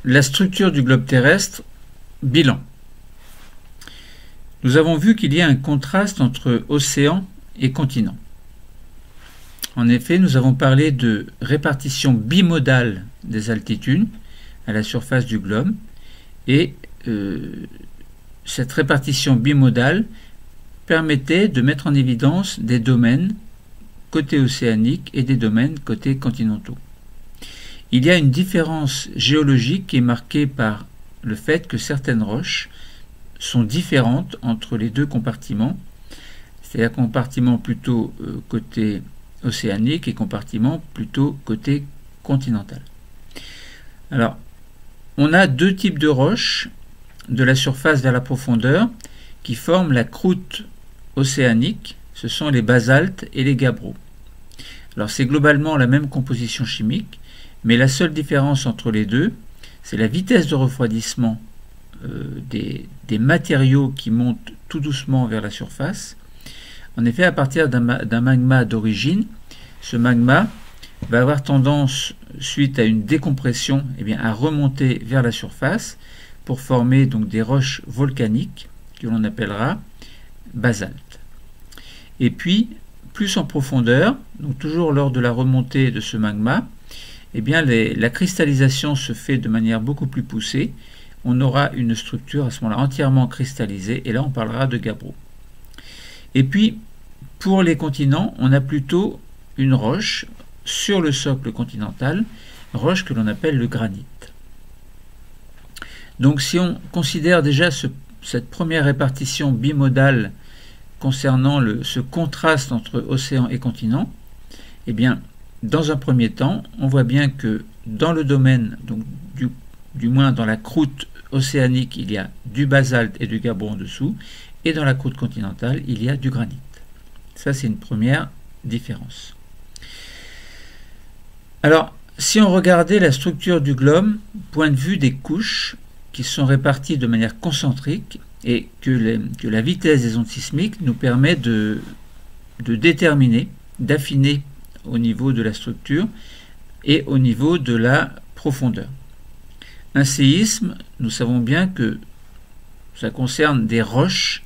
la structure du globe terrestre, bilan. Nous avons vu qu'il y a un contraste entre océan et continent. En effet, nous avons parlé de répartition bimodale des altitudes à la surface du globe, et cette répartition bimodale permettait de mettre en évidence des domaines côté océanique et des domaines côté continentaux. Il y a une différence géologique qui est marquée par le fait que certaines roches sont différentes entre les deux compartiments, c'est-à-dire compartiment plutôt côté océanique et compartiment plutôt côté continental. Alors, on a deux types de roches de la surface vers la profondeur qui forment la croûte océanique, ce sont les basaltes et les gabbros. Alors c'est globalement la même composition chimique, mais la seule différence entre les deux, c'est la vitesse de refroidissement des matériaux qui montent tout doucement vers la surface. En effet, à partir d'un magma d'origine, ce magma va avoir tendance, suite à une décompression, à remonter vers la surface pour former donc des roches volcaniques que l'on appellera basaltes. Et puis, plus en profondeur, donc toujours lors de la remontée de ce magma, la cristallisation se fait de manière beaucoup plus poussée. On aura une structure à ce moment-là entièrement cristallisée, et là on parlera de gabbros. Et puis, pour les continents, on a plutôt une roche sur le socle continental, roche que l'on appelle le granit. Donc si on considère déjà cette première répartition bimodale concernant ce contraste entre océan et continent, dans un premier temps, on voit bien que dans le domaine, donc du moins dans la croûte océanique, il y a du basalte et du gabbro en dessous, et dans la croûte continentale, il y a du granit. Ça, c'est une première différence. Alors, si on regardait la structure du globe, point de vue des couches qui sont réparties de manière concentrique, et que la vitesse des ondes sismiques nous permet de déterminer, d'affiner au niveau de la structure et au niveau de la profondeur. Un séisme, nous savons bien que ça concerne des roches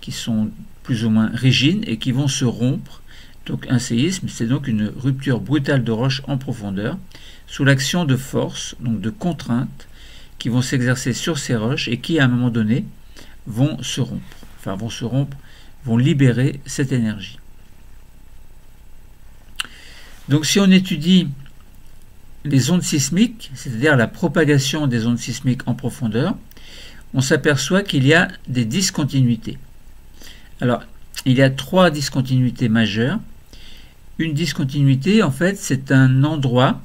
qui sont plus ou moins rigides et qui vont se rompre. Donc un séisme, c'est donc une rupture brutale de roches en profondeur sous l'action de forces, donc de contraintes qui vont s'exercer sur ces roches et qui à un moment donné vont se rompre, vont libérer cette énergie. Donc si on étudie les ondes sismiques, c'est-à-dire la propagation des ondes sismiques en profondeur, on s'aperçoit qu'il y a des discontinuités. Alors, il y a trois discontinuités majeures. Une discontinuité, en fait, c'est un endroit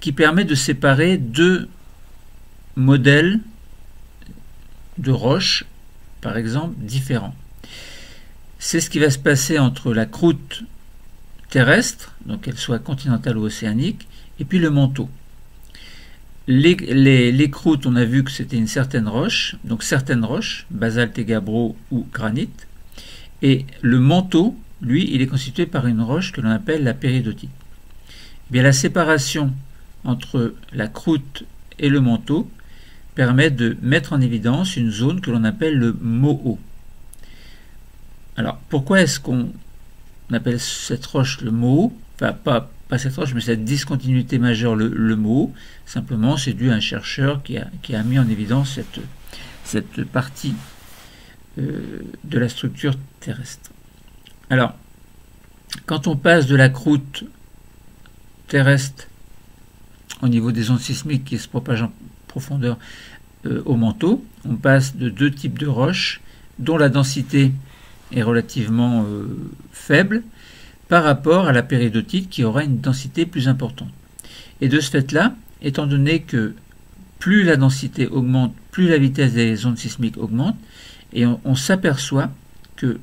qui permet de séparer deux modèles de roches, par exemple, différents. C'est ce qui va se passer entre la croûte terrestre, donc qu'elle soit continentale ou océanique, et puis le manteau. Les croûtes, on a vu que c'était une certaine roche, donc certaines roches, basalte et gabbro ou granit, et le manteau, lui, il est constitué par une roche que l'on appelle la péridotite. La séparation entre la croûte et le manteau permet de mettre en évidence une zone que l'on appelle le moho. Alors, pourquoi est-ce qu'on appelle cette roche le moho? Enfin, pas cette roche, mais cette discontinuité majeure le moho. Simplement, c'est dû à un chercheur qui a mis en évidence cette partie de la structure terrestre. Alors, quand on passe de la croûte terrestre au niveau des ondes sismiques qui se propagent en profondeur au manteau, on passe de deux types de roches dont la densité est relativement faible par rapport à la péridotite qui aura une densité plus importante. Et de ce fait-là, étant donné que plus la densité augmente, plus la vitesse des ondes sismiques augmente, et on s'aperçoit que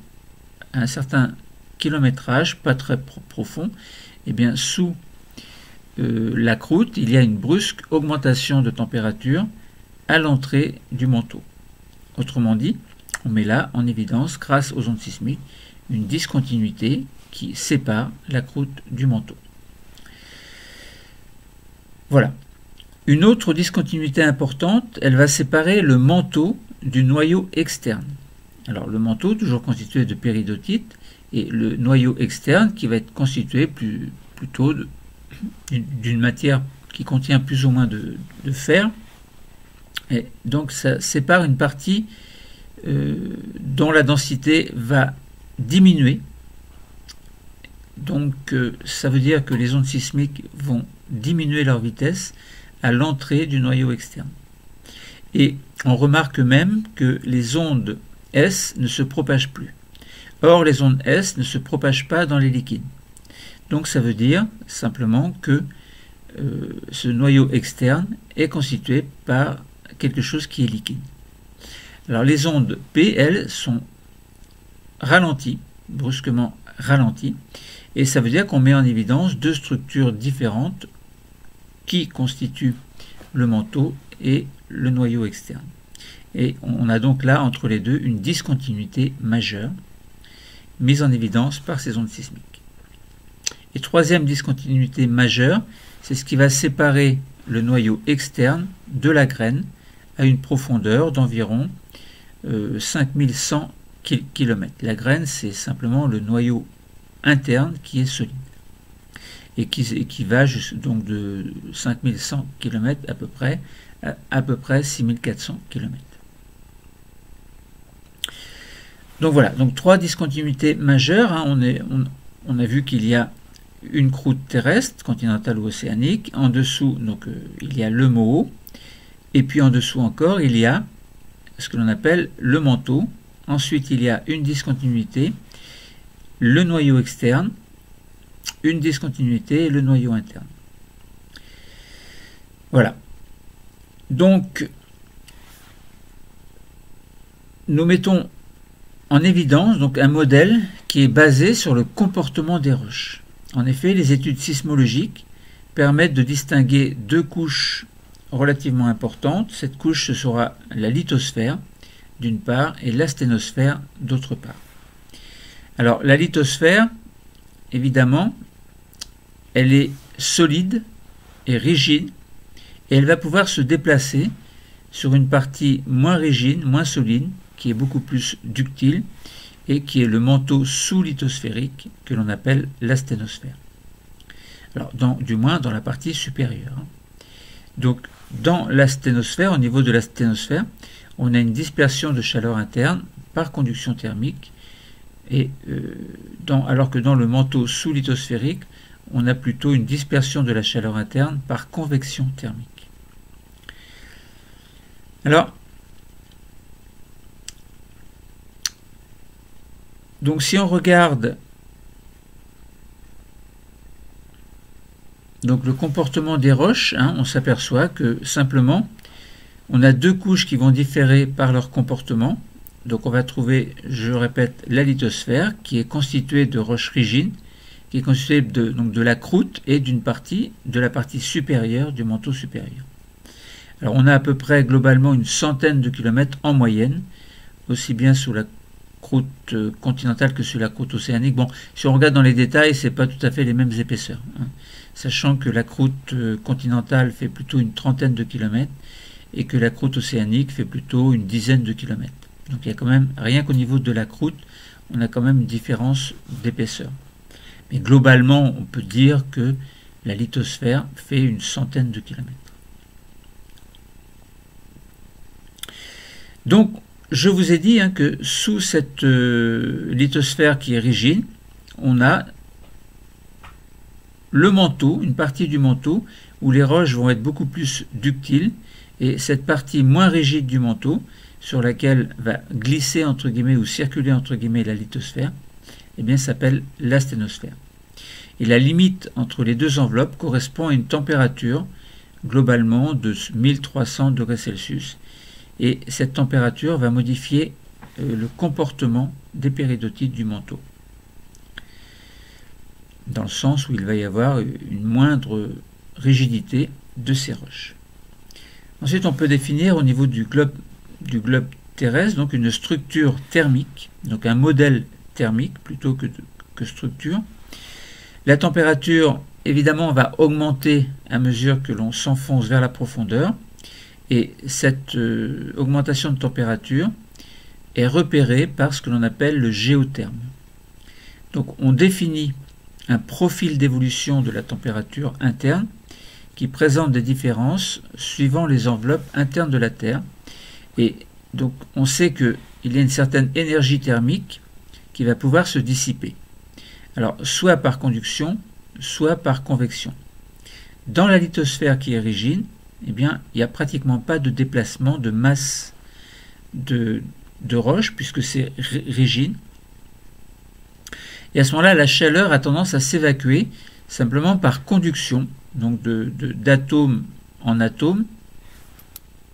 à un certain kilométrage, pas très profond, sous la croûte, il y a une brusque augmentation de température à l'entrée du manteau. Autrement dit, on met là en évidence, grâce aux ondes sismiques, une discontinuité qui sépare la croûte du manteau. Voilà. Une autre discontinuité importante, elle va séparer le manteau du noyau externe. Alors le manteau, toujours constitué de péridotite, et le noyau externe qui va être constitué plutôt d'une matière qui contient plus ou moins de fer. Et donc ça sépare une partie dont la densité va diminuer. Donc ça veut dire que les ondes sismiques vont diminuer leur vitesse à l'entrée du noyau externe. Et on remarque même que les ondes S ne se propagent plus. Or, les ondes S ne se propagent pas dans les liquides. Donc ça veut dire simplement que ce noyau externe est constitué par quelque chose qui est liquide. Alors les ondes P, elles, sont ralenties, brusquement ralenties, et ça veut dire qu'on met en évidence deux structures différentes qui constituent le manteau et le noyau externe. Et on a donc là, entre les deux, une discontinuité majeure, mise en évidence par ces ondes sismiques. Et troisième discontinuité majeure, c'est ce qui va séparer le noyau externe de la graine à une profondeur d'environ 5100 km. La graine, c'est simplement le noyau interne qui est solide et qui va donc de 5100 km à peu près 6400 km. Donc voilà, donc trois discontinuités majeures. On a vu qu'il y a une croûte terrestre, continentale ou océanique. En dessous, donc, il y a le MOO. Et puis en dessous encore, il y a ce que l'on appelle le manteau. Ensuite, il y a une discontinuité, le noyau externe, une discontinuité et le noyau interne. Voilà. Donc, nous mettons en évidence donc un modèle qui est basé sur le comportement des roches. En effet, les études sismologiques permettent de distinguer deux couches relativement importantes. Cette couche, ce sera la lithosphère d'une part et l'asténosphère d'autre part. Alors la lithosphère, évidemment, elle est solide et rigide et elle va pouvoir se déplacer sur une partie moins rigide, moins solide, qui est beaucoup plus ductile et qui est le manteau sous-lithosphérique que l'on appelle l'asténosphère. Alors, du moins dans la partie supérieure. Donc, dans l'asténosphère, au niveau de l'asténosphère, on a une dispersion de chaleur interne par conduction thermique, et alors que dans le manteau sous-lithosphérique, on a plutôt une dispersion de la chaleur interne par convection thermique. Alors, donc si on regarde donc le comportement des roches, on s'aperçoit que simplement on a deux couches qui vont différer par leur comportement. Donc on va trouver, je répète, la lithosphère qui est constituée de roches rigides, qui est constituée de la croûte et de la partie supérieure du manteau supérieur. Alors on a à peu près globalement une centaine de kilomètres en moyenne, aussi bien sous la croûte continentale que sur la croûte océanique. Bon, si on regarde dans les détails, c'est pas tout à fait les mêmes épaisseurs, sachant que la croûte continentale fait plutôt une trentaine de kilomètres et que la croûte océanique fait plutôt une dizaine de kilomètres. Donc il y a quand même, rien qu'au niveau de la croûte, on a quand même une différence d'épaisseur. Mais globalement, on peut dire que la lithosphère fait une centaine de kilomètres. Donc, je vous ai dit que sous cette lithosphère qui est rigide, on a le manteau, une partie du manteau, où les roches vont être beaucoup plus ductiles, et cette partie moins rigide du manteau, sur laquelle va glisser entre guillemets ou circuler entre guillemets la lithosphère, eh bien s'appelle l'asténosphère. Et la limite entre les deux enveloppes correspond à une température globalement de 1300 degrés Celsius. Et cette température va modifier le comportement des péridotites du manteau, dans le sens où il va y avoir une moindre rigidité de ces roches. Ensuite, on peut définir au niveau du globe terrestre donc une structure thermique, donc un modèle thermique plutôt que structure. La température évidemment va augmenter à mesure que l'on s'enfonce vers la profondeur, et cette augmentation de température est repérée par ce que l'on appelle le géotherme. Donc on définit un profil d'évolution de la température interne qui présente des différences suivant les enveloppes internes de la Terre. Et donc on sait qu'il y a une certaine énergie thermique qui va pouvoir se dissiper. Alors soit par conduction, soit par convection. Dans la lithosphère qui est rigide, eh bien, il n'y a pratiquement pas de déplacement de masse de roche puisque c'est rigide. Et à ce moment-là, la chaleur a tendance à s'évacuer simplement par conduction, donc d'atomes en atomes,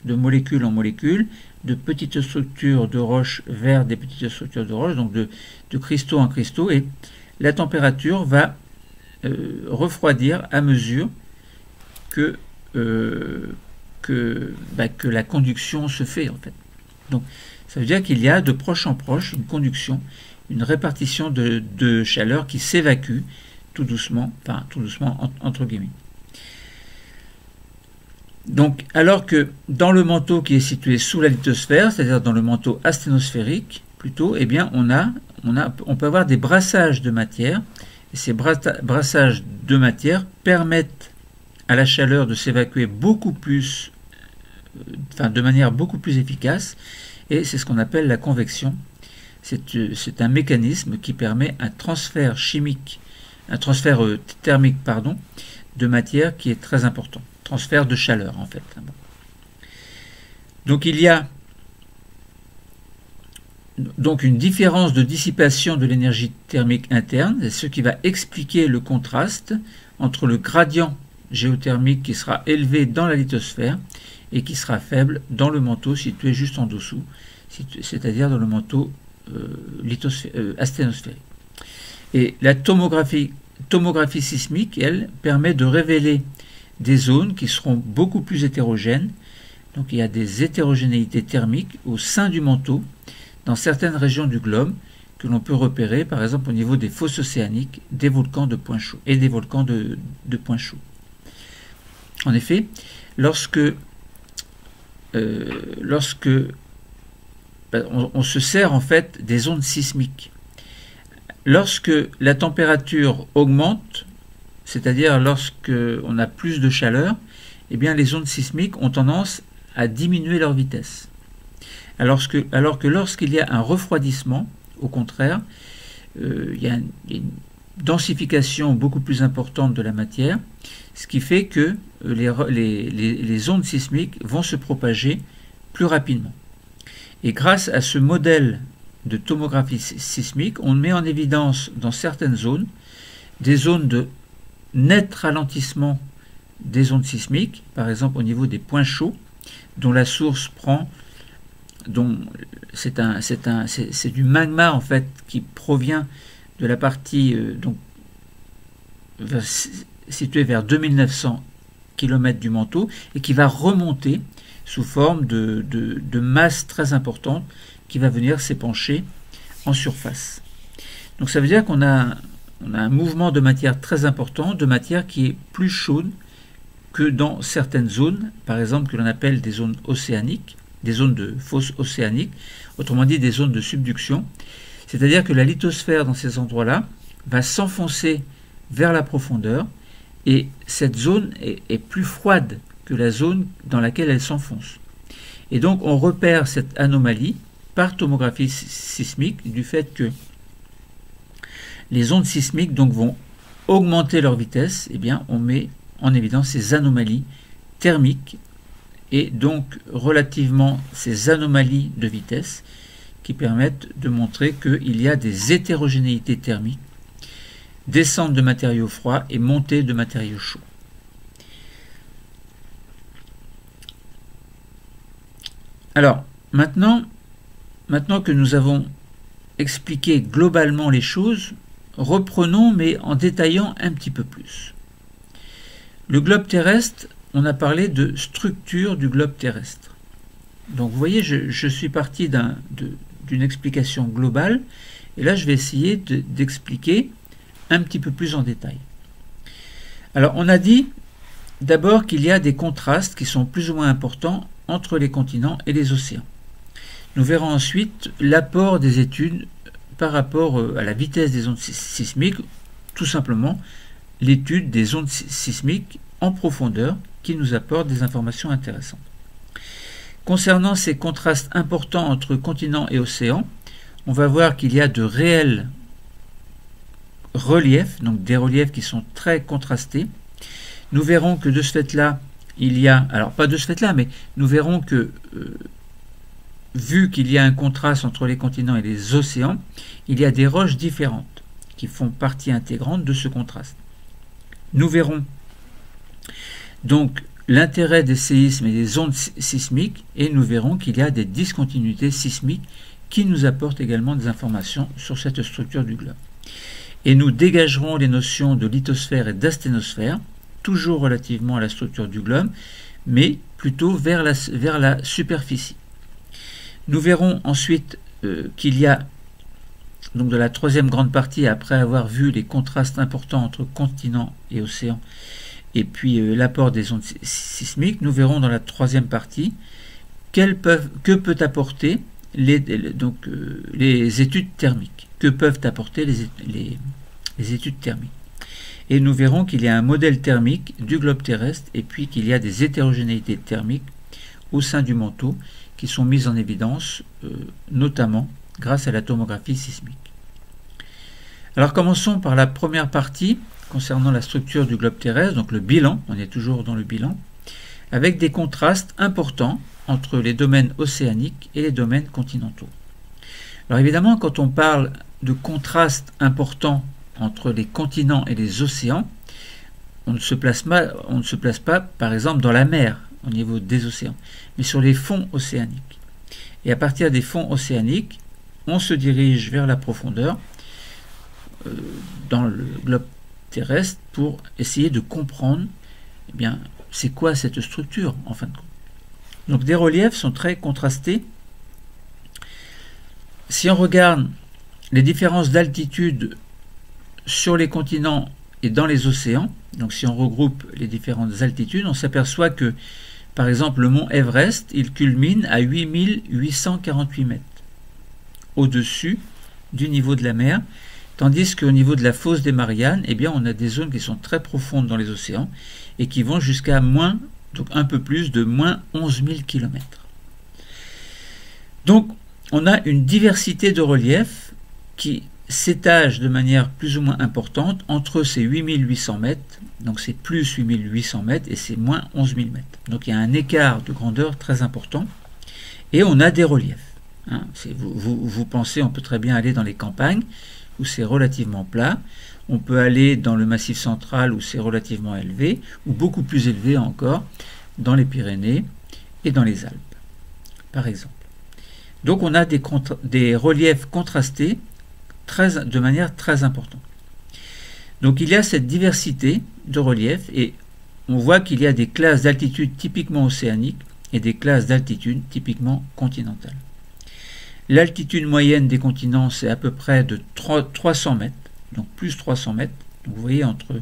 de molécules en molécules, de petites structures de roches vers des petites structures de roches, donc de cristaux en cristaux, et la température va refroidir à mesure que la conduction se fait en fait. Donc ça veut dire qu'il y a de proche en proche une conduction, une répartition de chaleur qui s'évacue tout doucement, enfin tout doucement entre guillemets. Donc alors que dans le manteau qui est situé sous la lithosphère, c'est-à-dire dans le manteau asténosphérique plutôt, eh bien on peut avoir des brassages de matière, et ces brassages de matière permettent à la chaleur de s'évacuer beaucoup plus, de manière beaucoup plus efficace, et c'est ce qu'on appelle la convection. C'est un mécanisme qui permet un transfert thermique de matière qui est très important. Transfert de chaleur en fait. Donc il y a donc une différence de dissipation de l'énergie thermique interne, ce qui va expliquer le contraste entre le gradient géothermique qui sera élevé dans la lithosphère et qui sera faible dans le manteau situé juste en dessous, c'est-à-dire dans le manteau asténosphérique. Et la tomographie sismique, elle, permet de révéler des zones qui seront beaucoup plus hétérogènes. Donc il y a des hétérogénéités thermiques au sein du manteau dans certaines régions du globe que l'on peut repérer par exemple au niveau des fosses océaniques, des volcans de points chauds et des volcans de points chauds. En effet, lorsque on se sert en fait des ondes sismiques. Lorsque la température augmente, c'est-à-dire lorsqu'on a plus de chaleur, eh bien les ondes sismiques ont tendance à diminuer leur vitesse. Alors que lorsqu'il y a un refroidissement, au contraire, il y a une densification beaucoup plus importante de la matière, ce qui fait que les ondes sismiques vont se propager plus rapidement. Et grâce à ce modèle de tomographie sismique, on met en évidence dans certaines zones des zones de net ralentissement des ondes sismiques, par exemple au niveau des points chauds, dont la source c'est du magma en fait qui provient de la partie située vers 2900 km du manteau et qui va remonter sous forme de masse très importante qui va venir s'épancher en surface. Donc ça veut dire qu'on a un mouvement de matière très important, de matière qui est plus chaude que dans certaines zones, par exemple que l'on appelle des zones océaniques, des zones de fosse océanique, autrement dit des zones de subduction. C'est-à-dire que la lithosphère dans ces endroits-là va s'enfoncer vers la profondeur et cette zone est plus froide que la zone dans laquelle elle s'enfonce. Et donc on repère cette anomalie par tomographie sismique du fait que les ondes sismiques donc vont augmenter leur vitesse, et bien on met en évidence ces anomalies thermiques et donc relativement ces anomalies de vitesse qui permettent de montrer qu'il y a des hétérogénéités thermiques, descente de matériaux froids et montée de matériaux chauds. Alors, maintenant que nous avons expliqué globalement les choses, reprenons mais en détaillant un petit peu plus. Le globe terrestre, on a parlé de structure du globe terrestre. Donc vous voyez, je suis parti d'une explication globale et là je vais essayer d'expliquer un petit peu plus en détail. Alors on a dit d'abord qu'il y a des contrastes qui sont plus ou moins importants entre les continents et les océans. Nous verrons ensuite l'apport des études par rapport à la vitesse des ondes sismiques, tout simplement l'étude des ondes sismiques en profondeur qui nous apporte des informations intéressantes. Concernant ces contrastes importants entre continents et océans, on va voir qu'il y a de réels reliefs, donc des reliefs qui sont très contrastés. Nous verrons que de ce fait-là, il y a, alors pas de ce fait-là, mais nous verrons que vu qu'il y a un contraste entre les continents et les océans, il y a des roches différentes qui font partie intégrante de ce contraste. Nous verrons donc l'intérêt des séismes et des ondes sismiques, et nous verrons qu'il y a des discontinuités sismiques qui nous apportent également des informations sur cette structure du globe. Et nous dégagerons les notions de lithosphère et d'asténosphère, toujours relativement à la structure du globe, mais plutôt vers la superficie. Nous verrons ensuite qu'il y a, donc de la troisième grande partie, après avoir vu les contrastes importants entre continents et océans, et puis l'apport des ondes sismiques, nous verrons dans la troisième partie que peut apporter les études thermiques. Que peuvent apporter les études thermiques. Et nous verrons qu'il y a un modèle thermique du globe terrestre et puis qu'il y a des hétérogénéités thermiques au sein du manteau qui sont mises en évidence, notamment grâce à la tomographie sismique. Alors commençons par la première partie concernant la structure du globe terrestre, donc le bilan, on est toujours dans le bilan, avec des contrastes importants entre les domaines océaniques et les domaines continentaux. Alors évidemment, quand on parle de contrastes importants entre les continents et les océans, on ne se place pas, par exemple, dans la mer au niveau des océans, mais sur les fonds océaniques. Et à partir des fonds océaniques, on se dirige vers la profondeur dans le globe terrestre pour essayer de comprendre, eh bien, c'est quoi cette structure en fin de compte. Donc des reliefs sont très contrastés. Si on regarde les différences d'altitude sur les continents et dans les océans, donc si on regroupe les différentes altitudes, on s'aperçoit que, par exemple, le mont Everest, il culmine à 8848 mètres au-dessus du niveau de la mer, tandis qu'au niveau de la fosse des Mariannes, eh bien, on a des zones qui sont très profondes dans les océans et qui vont jusqu'à donc un peu plus de moins 11 000 km. Donc, on a une diversité de reliefs qui s'étage de manière plus ou moins importante entre ces 8800 mètres, donc c'est plus 8800 mètres et c'est moins 11 000 mètres. Donc il y a un écart de grandeur très important et on a des reliefs. Hein. Vous pensez, on peut très bien aller dans les campagnes où c'est relativement plat, on peut aller dans le Massif central où c'est relativement élevé, ou beaucoup plus élevé encore dans les Pyrénées et dans les Alpes, par exemple. Donc on a des reliefs contrastés de manière très importante. Donc il y a cette diversité de reliefs et on voit qu'il y a des classes d'altitude typiquement océaniques et des classes d'altitude typiquement continentales. L'altitude moyenne des continents c'est à peu près de 300 mètres, donc plus 300 mètres. Donc vous voyez entre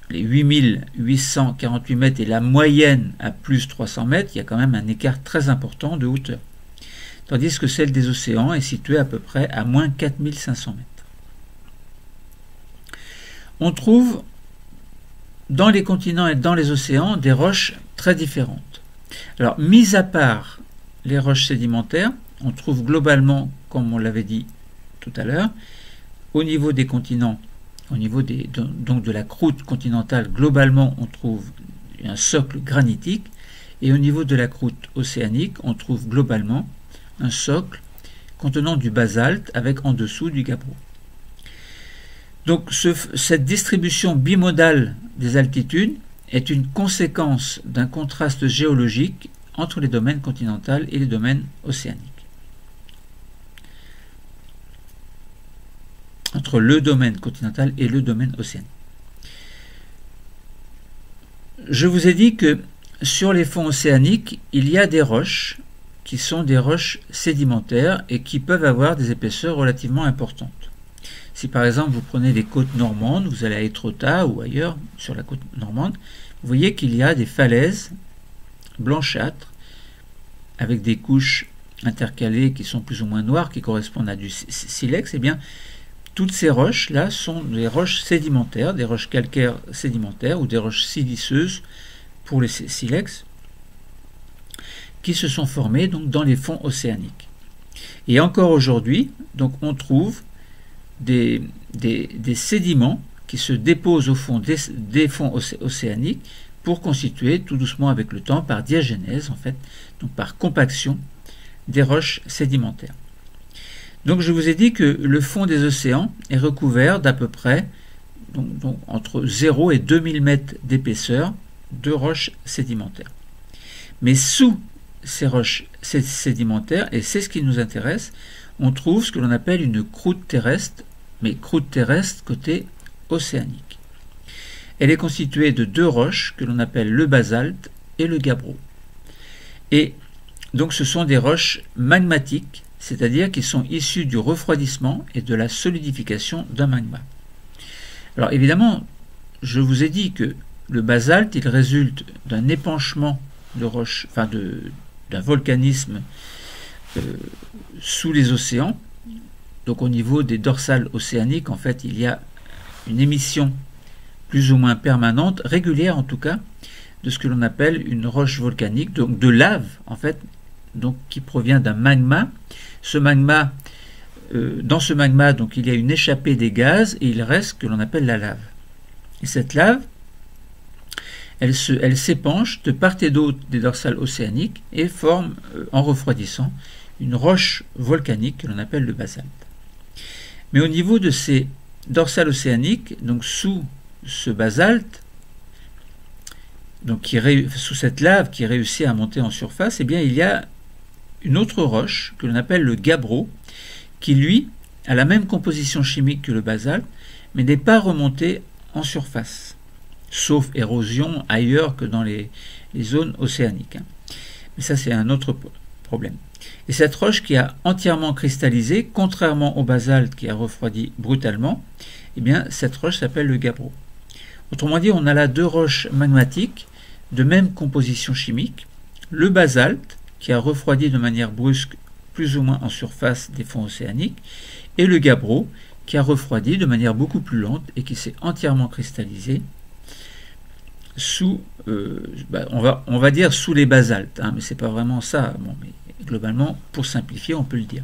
les 8848 mètres et la moyenne à plus 300 mètres, il y a quand même un écart très important de hauteur. Tandis que celle des océans est située à peu près à moins 4500 mètres. On trouve dans les continents et dans les océans des roches très différentes. Alors, mis à part les roches sédimentaires, on trouve globalement, comme on l'avait dit tout à l'heure, au niveau des continents, au niveau donc de la croûte continentale, globalement, on trouve un socle granitique, et au niveau de la croûte océanique, on trouve globalement un socle contenant du basalte avec en dessous du gabbro. Donc cette distribution bimodale des altitudes est une conséquence d'un contraste géologique entre les domaines continentaux et les domaines océaniques. Entre le domaine continental et le domaine océanique. Je vous ai dit que sur les fonds océaniques, il y a des roches qui sont des roches sédimentaires et qui peuvent avoir des épaisseurs relativement importantes. Si par exemple vous prenez les côtes normandes, vous allez à Étretat ou ailleurs sur la côte normande, vous voyez qu'il y a des falaises blanchâtres avec des couches intercalées qui sont plus ou moins noires, qui correspondent à du silex. Et bien, toutes ces roches-là sont des roches sédimentaires, des roches calcaires sédimentaires ou des roches siliceuses pour les silex, qui se sont formées donc dans les fonds océaniques. Et encore aujourd'hui, donc on trouve des sédiments qui se déposent au fond des fonds océaniques pour constituer tout doucement avec le temps, par diagénèse en fait, donc par compaction, des roches sédimentaires. Donc je vous ai dit que le fond des océans est recouvert d'à peu près donc entre 0 et 2000 mètres d'épaisseur de roches sédimentaires. Mais sous ces roches sédimentaires, et c'est ce qui nous intéresse, on trouve ce que l'on appelle une croûte terrestre, mais croûte terrestre côté océanique. Elle est constituée de deux roches que l'on appelle le basalte et le gabbro. Et donc ce sont des roches magmatiques, c'est-à-dire qui sont issues du refroidissement et de la solidification d'un magma. Alors évidemment, je vous ai dit que le basalte, il résulte d'un épanchement de roches, enfin d'un volcanisme sous les océans. Donc au niveau des dorsales océaniques, en fait, il y a une émission plus ou moins permanente, régulière en tout cas, de ce que l'on appelle une roche volcanique, donc de lave en fait, donc qui provient d'un magma. Ce magma, dans ce magma, donc il y a une échappée des gaz et il reste ce que l'on appelle la lave. Et cette lave, elle s'épanche de part et d'autre des dorsales océaniques et forme, en refroidissant, une roche volcanique que l'on appelle le basalte. Mais au niveau de ces dorsales océaniques, donc sous ce basalte, donc sous cette lave qui réussit à monter en surface, eh bien il y a une autre roche que l'on appelle le gabbro, qui lui a la même composition chimique que le basalte, mais n'est pas remonté en surface, sauf érosion ailleurs que dans les zones océaniques. Mais ça c'est un autre problème. Et cette roche qui a entièrement cristallisé, contrairement au basalte qui a refroidi brutalement, eh bien cette roche s'appelle le gabbro. Autrement dit, on a là deux roches magmatiques de même composition chimique, le basalte qui a refroidi de manière brusque plus ou moins en surface des fonds océaniques, et le gabbro qui a refroidi de manière beaucoup plus lente et qui s'est entièrement cristallisé sous, on va dire sous les basaltes, mais c'est pas vraiment ça, bon, mais globalement, pour simplifier, on peut le dire.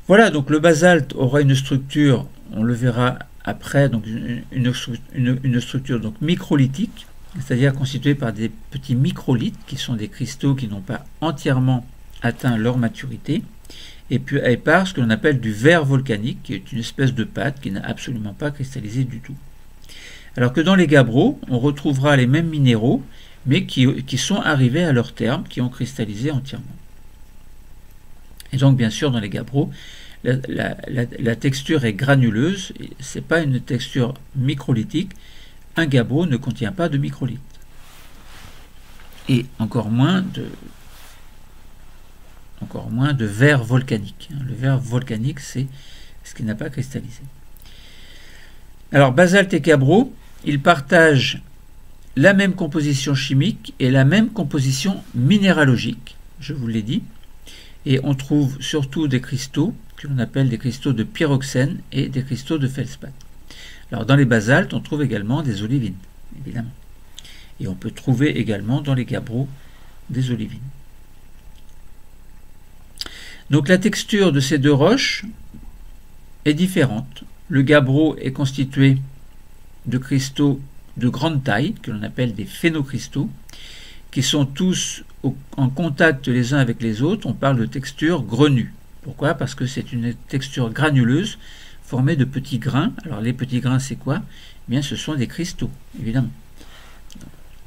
Voilà, donc le basalte aura une structure, on le verra après, donc une structure donc microlithique, c'est-à-dire constituée par des petits microlithes qui sont des cristaux qui n'ont pas entièrement atteint leur maturité, et puis par ce que l'on appelle du verre volcanique, qui est une espèce de pâte qui n'a absolument pas cristallisé du tout. Alors que dans les gabbros, on retrouvera les mêmes minéraux, mais qui sont arrivés à leur terme, qui ont cristallisé entièrement. Et donc bien sûr dans les gabbros, la texture est granuleuse, ce n'est pas une texture microlithique. Un gabbro ne contient pas de microlithes. Et encore moins de verre volcanique. Le verre volcanique, c'est ce qui n'a pas cristallisé. Alors basalte et gabbro, ils partagent la même composition chimique et la même composition minéralogique, je vous l'ai dit. Et on trouve surtout des cristaux que l'on appelle des cristaux de pyroxène et des cristaux de feldspath. Alors dans les basaltes, on trouve également des olivines, évidemment. Et on peut trouver également dans les gabbros des olivines. Donc la texture de ces deux roches est différente. Le gabbro est constitué de cristaux de grande taille, que l'on appelle des phénocristaux, qui sont tous en contact les uns avec les autres. On parle de texture grenue. Pourquoi? Parce que c'est une texture granuleuse formée de petits grains. Alors les petits grains, c'est quoi? Eh bien, ce sont des cristaux, évidemment.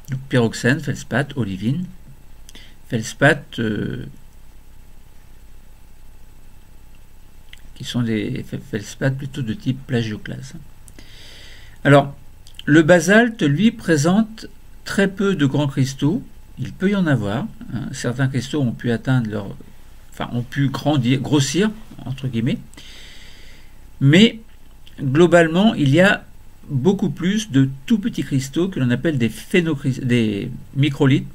Donc pyroxène, feldspath, olivine. Feldspath, qui sont des feldspaths plutôt de type plagioclase. Alors, le basalte, lui, présente très peu de grands cristaux. Il peut y en avoir. Certains cristaux ont pu atteindre ont pu grossir, entre guillemets. Mais globalement, il y a beaucoup plus de tout petits cristaux que l'on appelle des microlithes,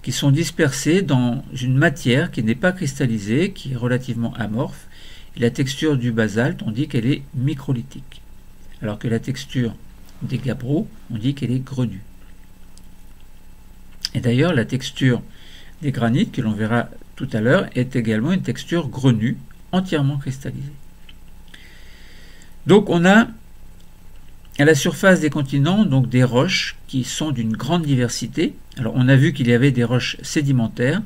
qui sont dispersés dans une matière qui n'est pas cristallisée, qui est relativement amorphe. Et la texture du basalte, on dit qu'elle est microlithique, alors que la texture des gabbros, on dit qu'elle est grenue. Et d'ailleurs, la texture des granites, que l'on verra tout à l'heure, est également une texture grenue, entièrement cristallisée. Donc on a à la surface des continents donc des roches qui sont d'une grande diversité. Alors on a vu qu'il y avait des roches sédimentaires,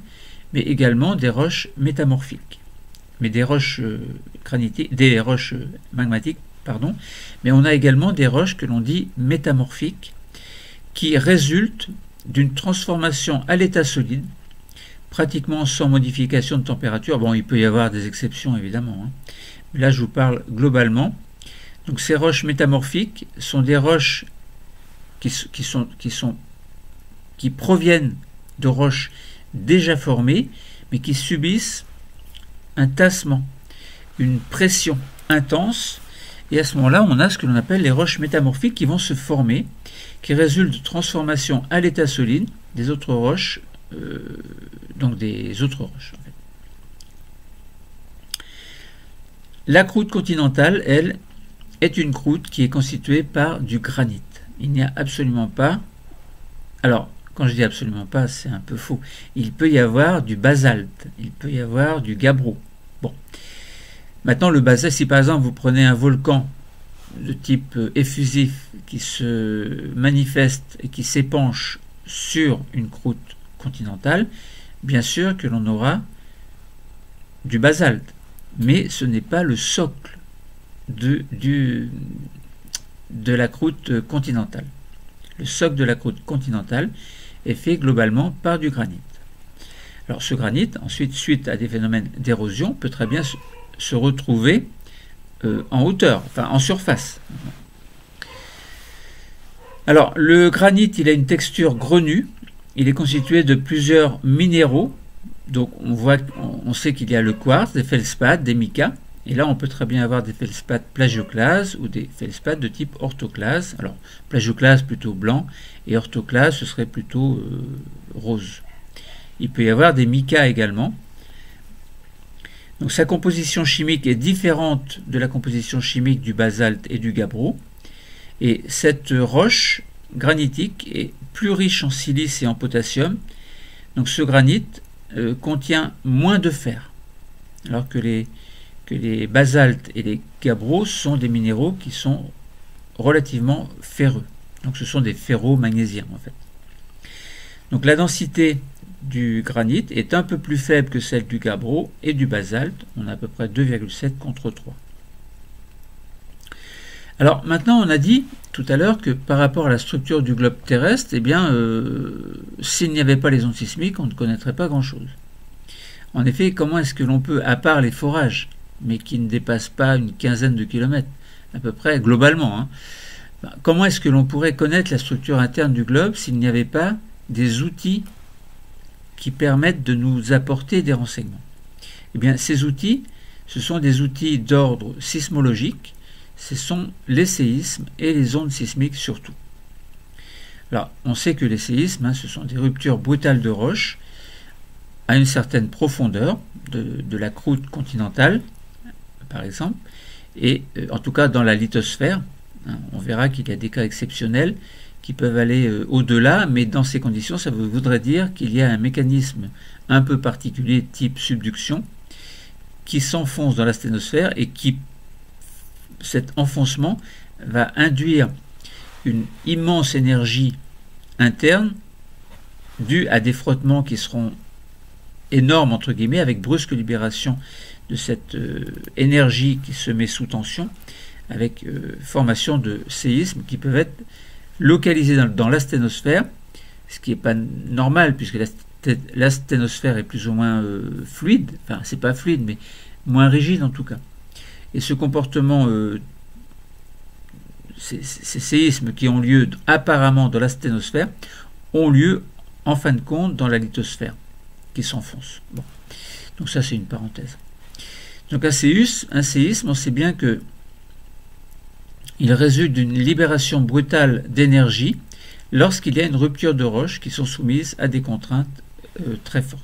mais également des roches métamorphiques, mais des roches magmatiques, mais on a également des roches que l'on dit métamorphiques, qui résultent d'une transformation à l'état solide, pratiquement sans modification de température. Bon, il peut y avoir des exceptions évidemment, hein. Mais là je vous parle globalement. Donc ces roches métamorphiques sont des roches qui proviennent de roches déjà formées, mais qui subissent un tassement, une pression intense, et à ce moment-là, on a ce que l'on appelle les roches métamorphiques qui vont se former, qui résultent de transformation à l'état solide des autres roches, en fait. La croûte continentale, elle, est une croûte qui est constituée par du granit. Il n'y a absolument pas... Alors, quand je dis absolument pas, c'est un peu faux. Il peut y avoir du basalte, il peut y avoir du gabbro. Bon. Maintenant, le basalte, si par exemple vous prenez un volcan de type effusif qui se manifeste et qui s'épanche sur une croûte continentale, bien sûr que l'on aura du basalte. Mais ce n'est pas le socle de la croûte continentale. Le socle de la croûte continentale est fait globalement par du granit. Alors ce granit, ensuite, suite à des phénomènes d'érosion, peut très bien se retrouver en hauteur, enfin en surface. Alors le granit, il a une texture grenue, il est constitué de plusieurs minéraux. Donc on sait qu'il y a le quartz, des feldspaths, des micas. Et là, on peut très bien avoir des feldspaths plagioclases ou des feldspaths de type orthoclase. Alors, plagioclase plutôt blanc et orthoclase, ce serait plutôt rose. Il peut y avoir des micas également. Donc, sa composition chimique est différente de la composition chimique du basalte et du gabbro. Et cette roche granitique est plus riche en silice et en potassium. Donc, ce granit contient moins de fer, alors que les basaltes et les gabbros sont des minéraux qui sont relativement ferreux. Donc ce sont des ferro-magnésiens en fait. Donc la densité du granit est un peu plus faible que celle du gabbro et du basalte. On a à peu près 2,7 contre 3. Alors maintenant on a dit tout à l'heure que par rapport à la structure du globe terrestre, eh bien s'il n'y avait pas les ondes sismiques, on ne connaîtrait pas grand-chose. En effet, comment est-ce que l'on peut, à part les forages, mais qui ne dépasse pas une quinzaine de kilomètres, à peu près globalement, hein, comment est-ce que l'on pourrait connaître la structure interne du globe s'il n'y avait pas des outils qui permettent de nous apporter des renseignements? Eh bien, ces outils, ce sont des outils d'ordre sismologique, ce sont les séismes et les ondes sismiques surtout. Alors, on sait que les séismes, ce sont des ruptures brutales de roches à une certaine profondeur de la croûte continentale, par exemple, et en tout cas dans la lithosphère. On verra qu'il y a des cas exceptionnels qui peuvent aller au-delà, mais dans ces conditions, ça voudrait dire qu'il y a un mécanisme un peu particulier type subduction qui s'enfonce dans la sténosphère et cet enfoncement va induire une immense énergie interne due à des frottements qui seront énormes entre guillemets, avec brusque libération de cette énergie qui se met sous tension, avec formation de séismes qui peuvent être localisés dans la sténosphère, ce qui n'est pas normal puisque la sténosphère est plus ou moins fluide, enfin c'est pas fluide mais moins rigide en tout cas. Et ce comportement, ces séismes qui ont lieu apparemment dans la sténosphère, ont lieu en fin de compte dans la lithosphère qui s'enfonce. Bon. Donc ça c'est une parenthèse. Donc un séisme, on sait bien que il résulte d'une libération brutale d'énergie lorsqu'il y a une rupture de roches qui sont soumises à des contraintes très fortes.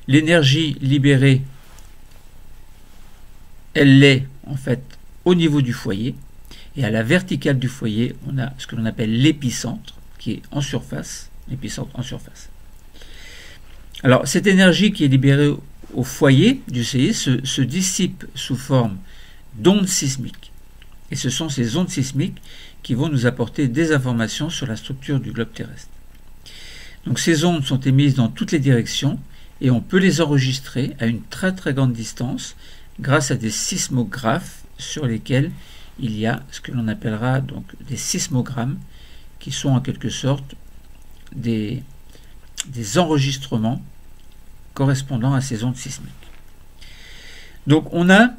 L'énergie libérée, elle l'est en fait au niveau du foyer, et à la verticale du foyer, on a ce que l'on appelle l'épicentre, qui est en surface, l'épicentre en surface. Alors, cette énergie qui est libérée au foyer du séisme se dissipe sous forme d'ondes sismiques. Et ce sont ces ondes sismiques qui vont nous apporter des informations sur la structure du globe terrestre. Donc ces ondes sont émises dans toutes les directions et on peut les enregistrer à une très très grande distance grâce à des sismographes sur lesquels il y a ce que l'on appellera donc des sismogrammes qui sont en quelque sorte des enregistrements correspondant à ces ondes sismiques. Donc on a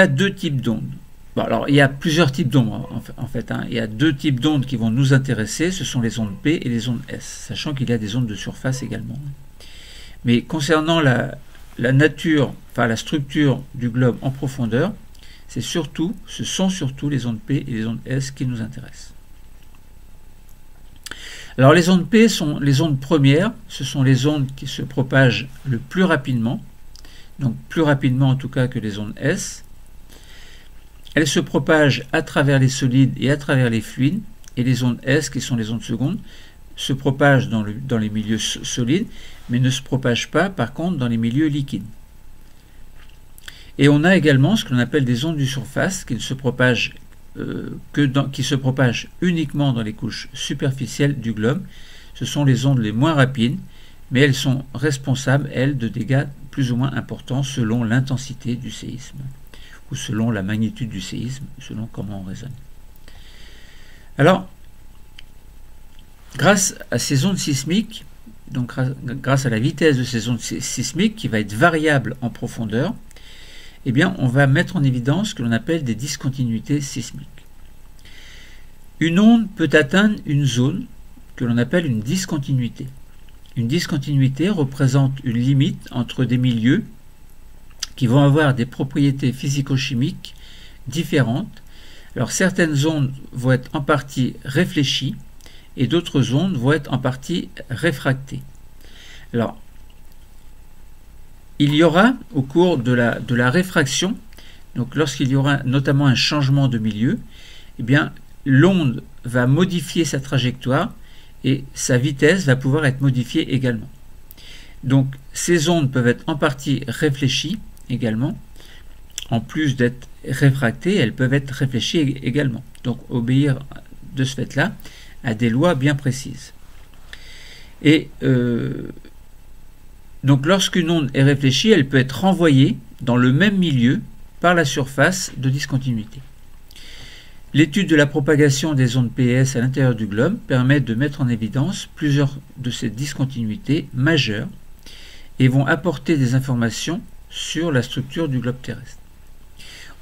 deux types d'ondes. Bon, alors il y a plusieurs types d'ondes en fait. Il y a deux types d'ondes qui vont nous intéresser, ce sont les ondes P et les ondes S, sachant qu'il y a des ondes de surface également. Mais concernant la nature, enfin la structure du globe en profondeur, ce sont surtout les ondes P et les ondes S qui nous intéressent. Alors les ondes P sont les ondes premières, ce sont les ondes qui se propagent le plus rapidement, donc plus rapidement en tout cas que les ondes S. Elles se propagent à travers les solides et à travers les fluides, et les ondes S, qui sont les ondes secondes, se propagent dans les milieux solides, mais ne se propagent pas par contre dans les milieux liquides. Et on a également ce que l'on appelle des ondes de surface qui ne se propagent qui se propagent uniquement dans les couches superficielles du globe. Ce sont les ondes les moins rapides, mais elles sont responsables, elles, de dégâts plus ou moins importants selon l'intensité du séisme, ou selon la magnitude du séisme, selon comment on raisonne. Alors, grâce à ces ondes sismiques, donc grâce à la vitesse de ces ondes sismiques qui va être variable en profondeur, eh bien, on va mettre en évidence ce que l'on appelle des discontinuités sismiques. Une onde peut atteindre une zone que l'on appelle une discontinuité. Une discontinuité représente une limite entre des milieux qui vont avoir des propriétés physico-chimiques différentes. Alors certaines ondes vont être en partie réfléchies et d'autres ondes vont être en partie réfractées. Alors, il y aura au cours de la réfraction, donc lorsqu'il y aura notamment un changement de milieu, eh bien l'onde va modifier sa trajectoire et sa vitesse va pouvoir être modifiée également. Donc ces ondes peuvent être en partie réfléchies également, en plus d'être réfractées, elles peuvent être réfléchies également. Donc obéir de ce fait-là à des lois bien précises. Et donc lorsqu'une onde est réfléchie, elle peut être renvoyée dans le même milieu par la surface de discontinuité. L'étude de la propagation des ondes PS à l'intérieur du globe permet de mettre en évidence plusieurs de ces discontinuités majeures et vont apporter des informations sur la structure du globe terrestre.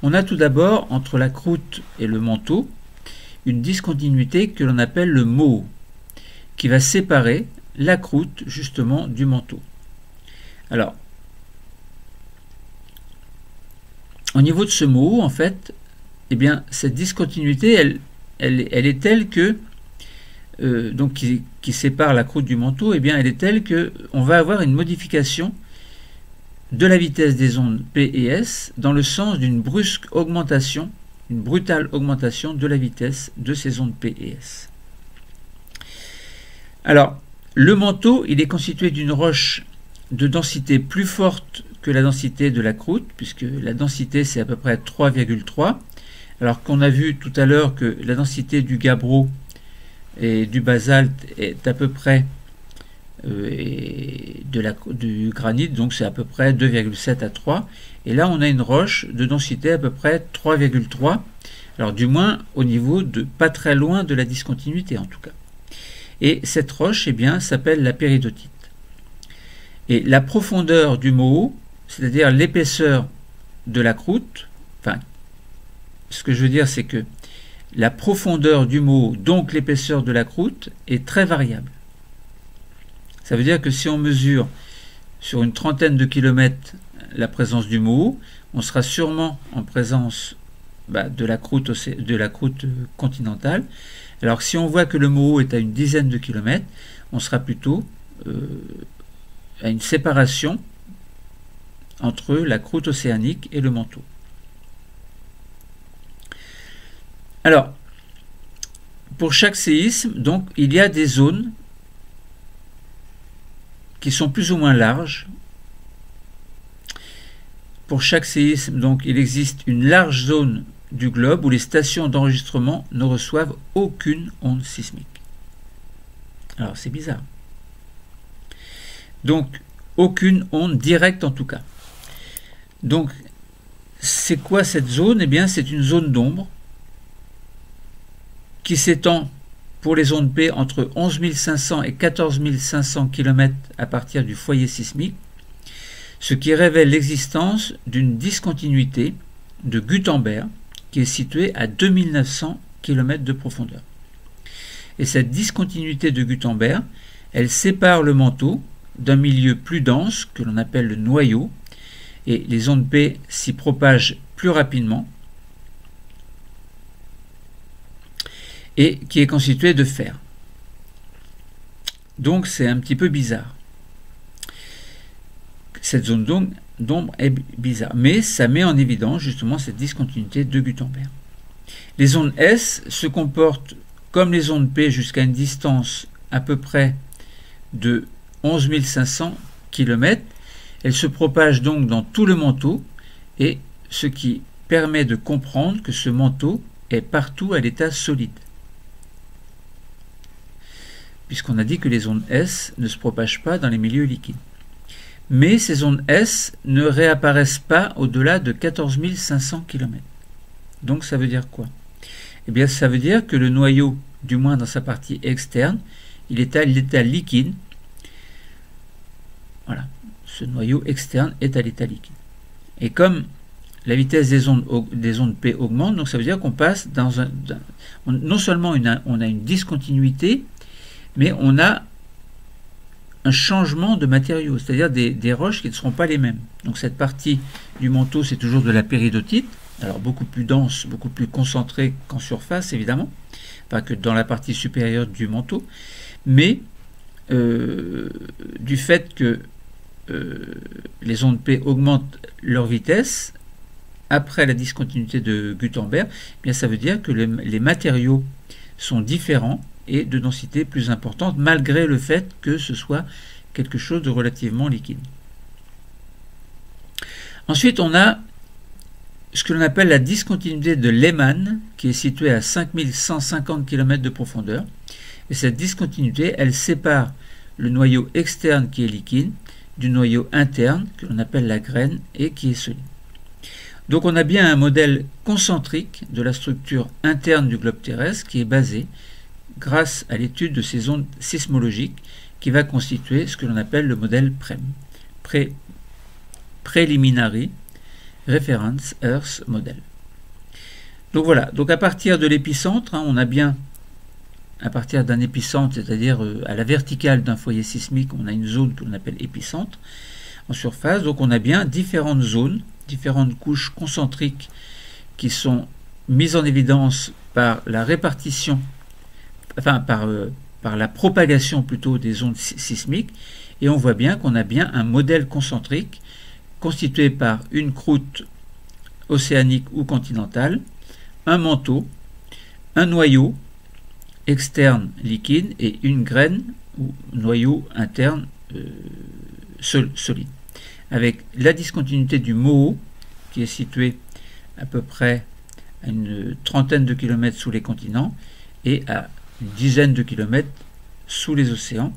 On a tout d'abord entre la croûte et le manteau une discontinuité que l'on appelle le moho, qui va séparer la croûte justement du manteau. Alors, au niveau de ce moho, en fait, eh bien, cette discontinuité, elle est telle que, donc qui sépare la croûte du manteau, eh bien, elle est telle que on va avoir une modification de la vitesse des ondes P et S dans le sens d'une brusque augmentation, une brutale augmentation de la vitesse de ces ondes P et S. Alors, le manteau, il est constitué d'une roche de densité plus forte que la densité de la croûte, puisque la densité c'est à peu près 3,3, alors qu'on a vu tout à l'heure que la densité du gabbro et du basalte est à peu près du granit, donc c'est à peu près 2,7 à 3, et là on a une roche de densité à peu près 3,3, alors du moins au niveau de pas très loin de la discontinuité en tout cas. Et cette roche, eh bien, s'appelle la péridotite. Et la profondeur du moho, c'est-à-dire l'épaisseur de la croûte, enfin, ce que je veux dire, c'est que la profondeur du moho, donc l'épaisseur de la croûte, est très variable. Ça veut dire que si on mesure sur une trentaine de kilomètres la présence du moho, on sera sûrement en présence de la croûte continentale. Alors si on voit que le Moho est à une dizaine de kilomètres, on sera plutôt à une séparation entre la croûte océanique et le manteau. Alors, pour chaque séisme, donc, il y a des zones qui sont plus ou moins larges. Pour chaque séisme, donc, il existe une large zone du globe où les stations d'enregistrement ne reçoivent aucune onde sismique. Alors, c'est bizarre. Donc, aucune onde directe en tout cas. Donc, c'est quoi cette zone? Eh bien, c'est une zone d'ombre qui s'étend pour les ondes P entre 11 500 et 14 500 km à partir du foyer sismique, ce qui révèle l'existence d'une discontinuité de Gutenberg qui est située à 2900 km de profondeur. Et cette discontinuité de Gutenberg, elle sépare le manteau d'un milieu plus dense que l'on appelle le noyau, et les ondes P s'y propagent plus rapidement, et qui est constitué de fer. Donc c'est un petit peu bizarre. Cette zone d'ombre est bizarre, mais ça met en évidence justement cette discontinuité de Gutenberg. Les ondes S se comportent comme les ondes P jusqu'à une distance à peu près de 11 500 km. Elles se propagent donc dans tout le manteau, et ce qui permet de comprendre que ce manteau est partout à l'état solide, puisqu'on a dit que les ondes S ne se propagent pas dans les milieux liquides. Mais ces ondes S ne réapparaissent pas au-delà de 14 500 km. Donc ça veut dire quoi? Eh bien ça veut dire que le noyau, du moins dans sa partie externe, il est à l'état liquide. Voilà, ce noyau externe est à l'état liquide. Et comme la vitesse des ondes P augmente, donc ça veut dire qu'on passe dans non seulement on a une discontinuité, mais on a un changement de matériaux, c'est-à-dire des roches qui ne seront pas les mêmes. Donc cette partie du manteau, c'est toujours de la péridotite, alors beaucoup plus dense, beaucoup plus concentrée qu'en surface, évidemment, pas que dans la partie supérieure du manteau, mais du fait que les ondes P augmentent leur vitesse après la discontinuité de Gutenberg, eh bien ça veut dire que les matériaux sont différents et de densité plus importante, malgré le fait que ce soit quelque chose de relativement liquide. Ensuite, on a ce que l'on appelle la discontinuité de Lehmann, qui est située à 5150 km de profondeur. Et cette discontinuité, elle sépare le noyau externe qui est liquide du noyau interne, que l'on appelle la graine, et qui est solide. Donc on a bien un modèle concentrique de la structure interne du globe terrestre qui est basé grâce à l'étude de ces ondes sismologiques qui va constituer ce que l'on appelle le modèle PREM, Preliminary Reference Earth Model. Donc voilà, donc à partir de l'épicentre, on a bien, à partir d'un épicentre, c'est-à-dire à la verticale d'un foyer sismique, on a une zone que l'on appelle épicentre en surface, donc on a bien différentes zones, différentes couches concentriques qui sont mises en évidence par la répartition, enfin par la propagation plutôt des ondes sismiques, et on voit bien qu'on a bien un modèle concentrique constitué par une croûte océanique ou continentale, un manteau, un noyau externe liquide et une graine ou noyau interne solide, avec la discontinuité du Moho qui est situé à peu près à une trentaine de kilomètres sous les continents et à une dizaine de kilomètres sous les océans.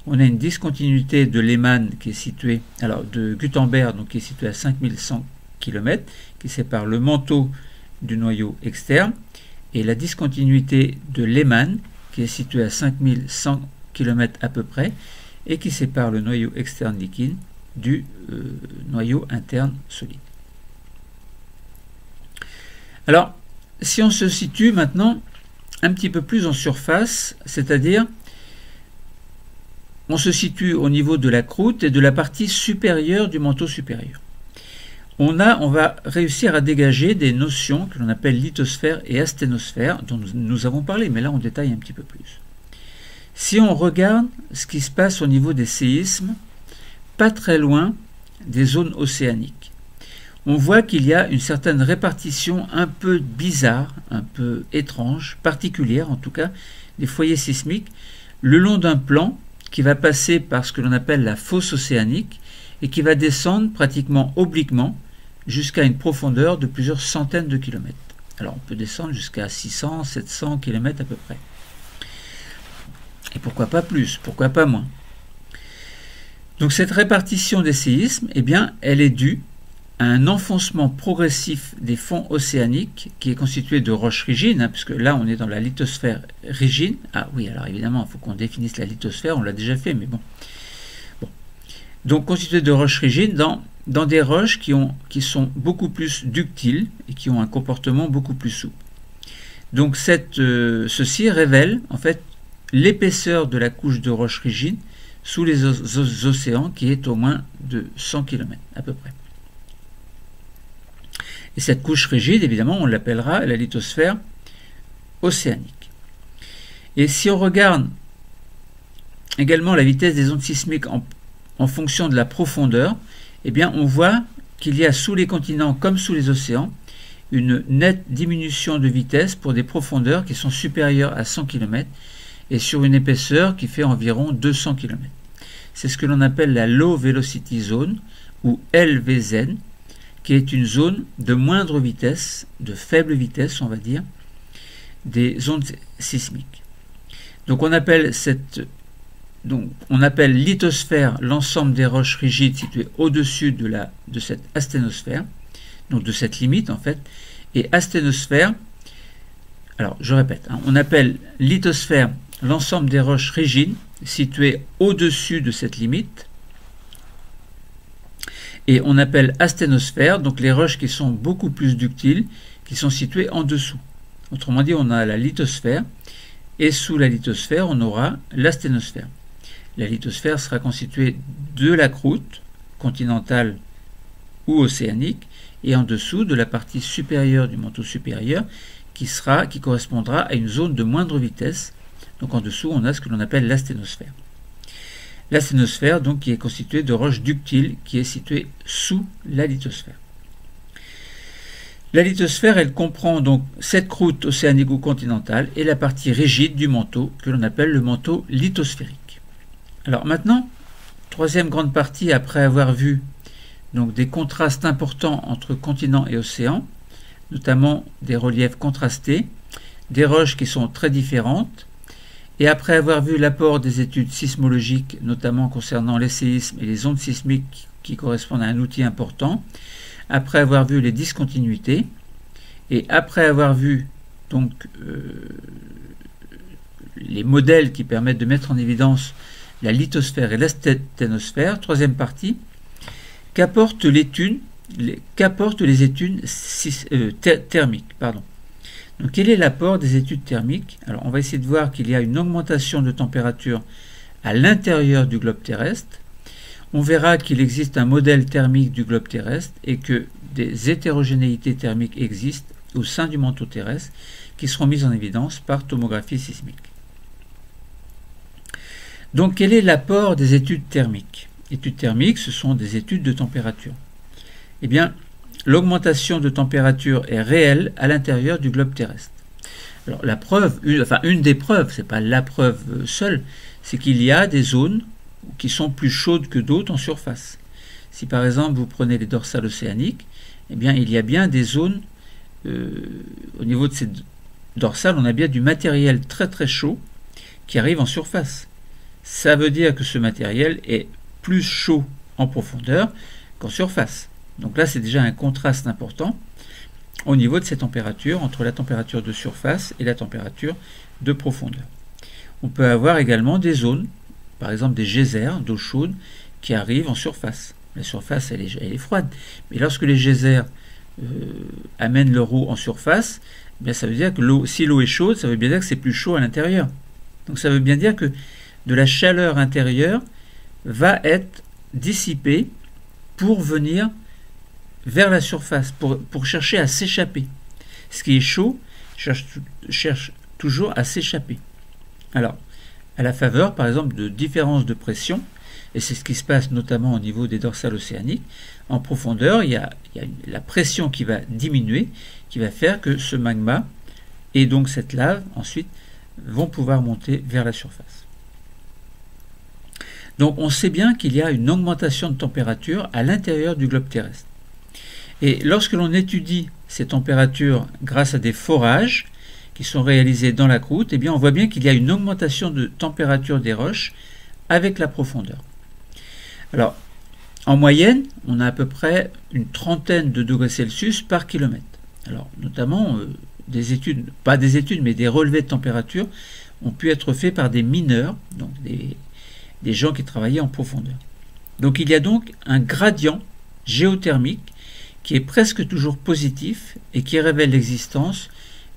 On a une discontinuité de Lehmann qui est située, alors de Gutenberg, donc qui est située à 5100 km, qui sépare le manteau du noyau externe, et la discontinuité de Lehmann qui est située à 5100 km à peu près, et qui sépare le noyau externe liquide du noyau interne solide. Alors, si on se situe maintenant un petit peu plus en surface, c'est-à-dire on se situe au niveau de la croûte et de la partie supérieure du manteau supérieur. on va réussir à dégager des notions que l'on appelle lithosphère et asténosphère, dont nous avons parlé, mais là on détaille un petit peu plus. Si on regarde ce qui se passe au niveau des séismes, pas très loin des zones océaniques, on voit qu'il y a une certaine répartition un peu bizarre, un peu étrange, particulière en tout cas, des foyers sismiques, le long d'un plan qui va passer par ce que l'on appelle la fosse océanique et qui va descendre pratiquement obliquement jusqu'à une profondeur de plusieurs centaines de kilomètres. Alors on peut descendre jusqu'à 600, 700 kilomètres à peu près. Et pourquoi pas plus, pourquoi pas moins. Donc cette répartition des séismes, eh bien, elle est due à un enfoncement progressif des fonds océaniques qui est constitué de roches rigides, puisque là on est dans la lithosphère rigide. Ah oui, alors évidemment, il faut qu'on définisse la lithosphère, on l'a déjà fait, mais bon. Donc constitué de roches rigides dans des roches qui sont beaucoup plus ductiles et qui ont un comportement beaucoup plus souple. Donc ceci révèle en fait l'épaisseur de la couche de roches rigides sous les océans qui est au moins de 100 km à peu près. Et cette couche rigide, évidemment, on l'appellera la lithosphère océanique. Et si on regarde également la vitesse des ondes sismiques en fonction de la profondeur, eh bien on voit qu'il y a sous les continents comme sous les océans une nette diminution de vitesse pour des profondeurs qui sont supérieures à 100 km et sur une épaisseur qui fait environ 200 km. C'est ce que l'on appelle la Low Velocity Zone ou LVZ, qui est une zone de moindre vitesse, de faible vitesse on va dire, des ondes sismiques. Donc on appelle lithosphère l'ensemble des roches rigides situées au-dessus de cette asténosphère, donc de cette limite en fait, et asténosphère, alors je répète, on appelle lithosphère l'ensemble des roches rigides situées au-dessus de cette limite, et on appelle asténosphère donc les roches qui sont beaucoup plus ductiles, qui sont situées en dessous. Autrement dit, on a la lithosphère, et sous la lithosphère, on aura l'asténosphère. La lithosphère sera constituée de la croûte continentale ou océanique, et en dessous de la partie supérieure du manteau supérieur, qui correspondra à une zone de moindre vitesse. Donc en dessous, on a ce que l'on appelle l'asténosphère. L'asténosphère, donc, qui est constituée de roches ductiles, qui est située sous la lithosphère. La lithosphère, elle comprend donc cette croûte océanique ou continentale et la partie rigide du manteau, que l'on appelle le manteau lithosphérique. Alors maintenant, troisième grande partie, après avoir vu donc des contrastes importants entre continents et océans, notamment des reliefs contrastés, des roches qui sont très différentes, et après avoir vu l'apport des études sismologiques, notamment concernant les séismes et les ondes sismiques qui correspondent à un outil important, après avoir vu les discontinuités, et après avoir vu donc les modèles qui permettent de mettre en évidence la lithosphère et l'asténosphère, troisième partie, qu'apportent les études thermiques. Donc, quel est l'apport des études thermiques? Alors, on va essayer de voir qu'il y a une augmentation de température à l'intérieur du globe terrestre. On verra qu'il existe un modèle thermique du globe terrestre et que des hétérogénéités thermiques existent au sein du manteau terrestre qui seront mises en évidence par tomographie sismique. Donc, quel est l'apport des études thermiques? Études thermiques, ce sont des études de température. Eh bien, l'augmentation de température est réelle à l'intérieur du globe terrestre. Alors la preuve, une des preuves, c'est pas la preuve seule, c'est qu'il y a des zones qui sont plus chaudes que d'autres en surface. Si par exemple vous prenez les dorsales océaniques, eh bien il y a bien des zones, au niveau de ces dorsales, on a bien du matériel très très chaud qui arrive en surface. Ça veut dire que ce matériel est plus chaud en profondeur qu'en surface. Donc là, c'est déjà un contraste important au niveau de ces températures, entre la température de surface et la température de profondeur. On peut avoir également des zones, par exemple des geysers d'eau chaude, qui arrivent en surface. La surface, elle est froide. Mais lorsque les geysers amènent leur eau en surface, eh bien, ça veut dire que si l'eau est chaude, ça veut bien dire que c'est plus chaud à l'intérieur. Donc ça veut bien dire que de la chaleur intérieure va être dissipée pour venir vers la surface pour chercher à s'échapper. Ce qui est chaud cherche toujours à s'échapper. Alors, à la faveur, par exemple, de différences de pression, et c'est ce qui se passe notamment au niveau des dorsales océaniques, en profondeur, il y a la pression qui va diminuer, qui va faire que ce magma et donc cette lave, ensuite, vont pouvoir monter vers la surface. Donc on sait bien qu'il y a une augmentation de température à l'intérieur du globe terrestre. Et lorsque l'on étudie ces températures grâce à des forages qui sont réalisés dans la croûte, eh bien on voit bien qu'il y a une augmentation de température des roches avec la profondeur. Alors, en moyenne, on a à peu près une trentaine de degrés Celsius par kilomètre. Alors, notamment, des études, pas des études, mais des relevés de température ont pu être faits par des mineurs, donc des gens qui travaillaient en profondeur. Donc, il y a donc un gradient géothermique qui est presque toujours positif et qui révèle l'existence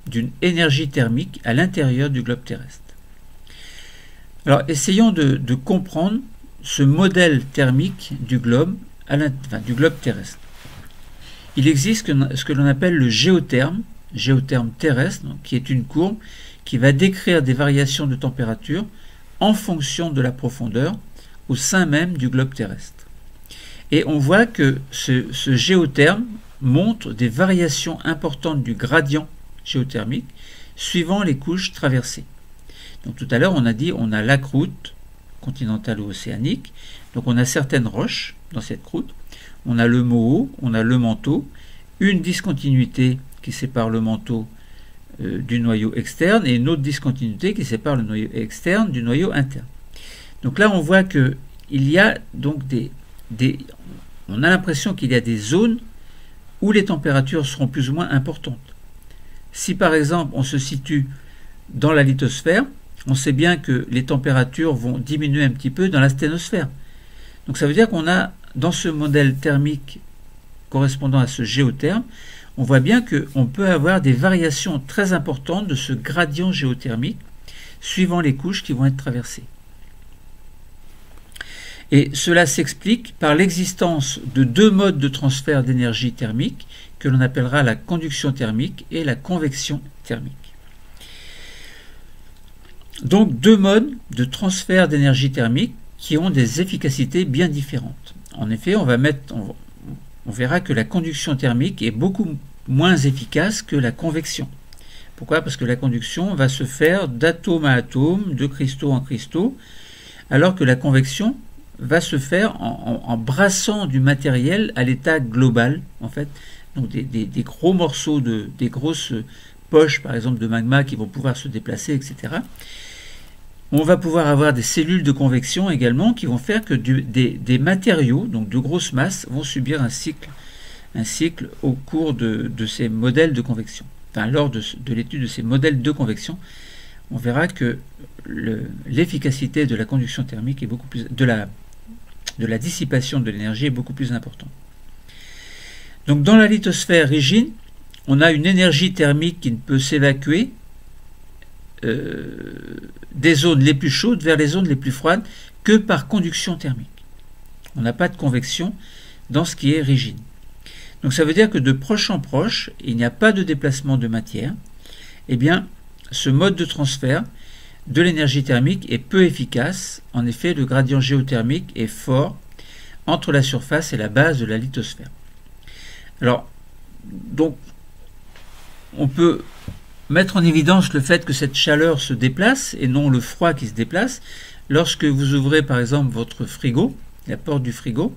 d'une énergie thermique à l'intérieur du globe terrestre. Alors, essayons de comprendre ce modèle thermique du globe, du globe terrestre. Il existe ce que l'on appelle le géotherme terrestre, donc, qui est une courbe qui va décrire des variations de température en fonction de la profondeur au sein même du globe terrestre. Et on voit que ce géotherme montre des variations importantes du gradient géothermique suivant les couches traversées. Donc tout à l'heure on a dit on a la croûte continentale ou océanique, donc on a certaines roches dans cette croûte, on a le moho, on a le manteau, une discontinuité qui sépare le manteau du noyau externe et une autre discontinuité qui sépare le noyau externe du noyau interne. Donc là on voit que il y a donc on a l'impression qu'il y a des zones où les températures seront plus ou moins importantes. Si par exemple on se situe dans la lithosphère, on sait bien que les températures vont diminuer un petit peu dans la sténosphère. Donc ça veut dire qu'on a, dans ce modèle thermique correspondant à ce géotherme, on voit bien qu'on peut avoir des variations très importantes de ce gradient géothermique suivant les couches qui vont être traversées. Et cela s'explique par l'existence de deux modes de transfert d'énergie thermique que l'on appellera la conduction thermique et la convection thermique. Donc deux modes de transfert d'énergie thermique qui ont des efficacités bien différentes. En effet, on verra que la conduction thermique est beaucoup moins efficace que la convection. Pourquoi? Parce que la conduction va se faire d'atome à atome, de cristaux en cristaux, alors que la convection va se faire en brassant du matériel à l'état global, en fait. Donc des gros morceaux, des grosses poches, par exemple, de magma qui vont pouvoir se déplacer, etc. On va pouvoir avoir des cellules de convection également qui vont faire que des matériaux, donc de grosses masses, vont subir un cycle au cours de ces modèles de convection. Enfin, lors de l'étude de ces modèles de convection, on verra que l'efficacité de la conduction thermique est beaucoup plus, de la dissipation de l'énergie est beaucoup plus importante. Donc dans la lithosphère rigide, on a une énergie thermique qui ne peut s'évacuer des zones les plus chaudes vers les zones les plus froides que par conduction thermique. On n'a pas de convection dans ce qui est rigide. Donc ça veut dire que de proche en proche, il n'y a pas de déplacement de matière. Eh bien, ce mode de transfert de l'énergie thermique est peu efficace. En effet, le gradient géothermique est fort entre la surface et la base de la lithosphère. Alors, donc, on peut mettre en évidence le fait que cette chaleur se déplace et non le froid qui se déplace. Lorsque vous ouvrez par exemple votre frigo, la porte du frigo,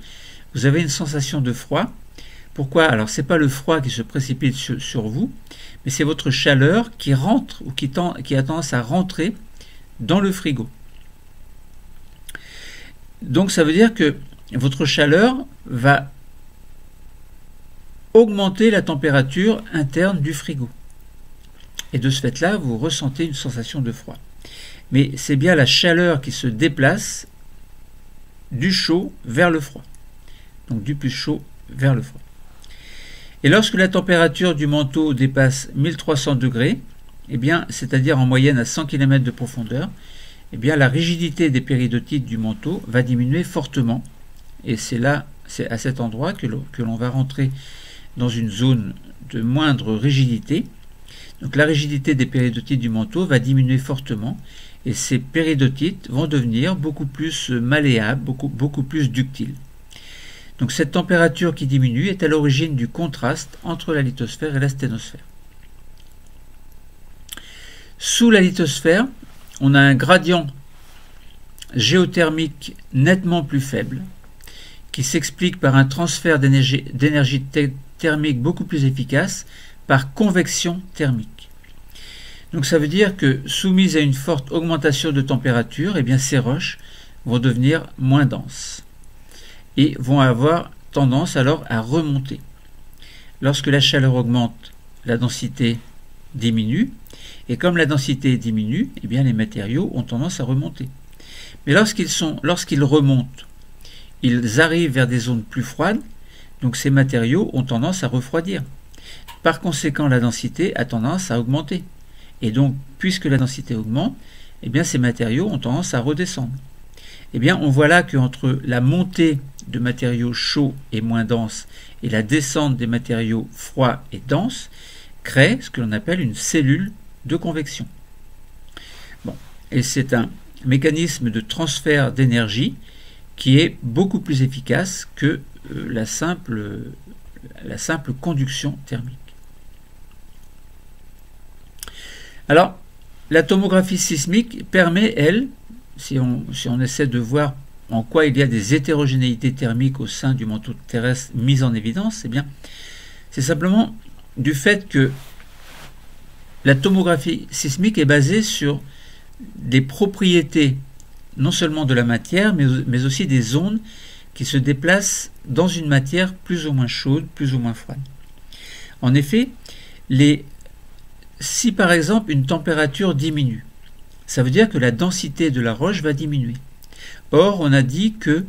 vous avez une sensation de froid. Pourquoi? Alors c'est pas le froid qui se précipite sur vous, mais c'est votre chaleur qui rentre ou qui a tendance à rentrer dans le frigo. Donc ça veut dire que votre chaleur va augmenter la température interne du frigo. Et de ce fait-là, vous ressentez une sensation de froid. Mais c'est bien la chaleur qui se déplace du chaud vers le froid. Donc du plus chaud vers le froid. Et lorsque la température du manteau dépasse 1300 degrés, eh bien, c'est-à-dire en moyenne à 100 km de profondeur, eh bien, la rigidité des péridotites du manteau va diminuer fortement. Et c'est là c'est à cet endroit que l'on va rentrer dans une zone de moindre rigidité. Donc la rigidité des péridotites du manteau va diminuer fortement et ces péridotites vont devenir beaucoup plus malléables, beaucoup plus ductiles. Donc cette température qui diminue est à l'origine du contraste entre la lithosphère et la sténosphère. Sous la lithosphère, on a un gradient géothermique nettement plus faible qui s'explique par un transfert d'énergie thermique beaucoup plus efficace par convection thermique. Donc ça veut dire que soumises à une forte augmentation de température, eh bien ces roches vont devenir moins denses et vont avoir tendance alors à remonter. Lorsque la chaleur augmente, la densité diminue, et comme la densité diminue, eh bien les matériaux ont tendance à remonter. Mais lorsqu'ils remontent, ils arrivent vers des zones plus froides, donc ces matériaux ont tendance à refroidir. Par conséquent, la densité a tendance à augmenter. Et donc, puisque la densité augmente, eh bien ces matériaux ont tendance à redescendre. Eh bien, on voit là qu'entre la montée de matériaux chauds et moins denses et la descente des matériaux froids et denses, crée ce que l'on appelle une cellule de convection. Bon, et c'est un mécanisme de transfert d'énergie qui est beaucoup plus efficace que la simple conduction thermique. Alors, la tomographie sismique permet, elle, si on essaie de voir en quoi il y a des hétérogénéités thermiques au sein du manteau terrestre mises en évidence, eh bien, c'est simplement du fait que la tomographie sismique est basée sur des propriétés non seulement de la matière, mais aussi des ondes qui se déplacent dans une matière plus ou moins chaude, plus ou moins froide. En effet, si par exemple une température diminue, ça veut dire que la densité de la roche va diminuer. Or, on a dit que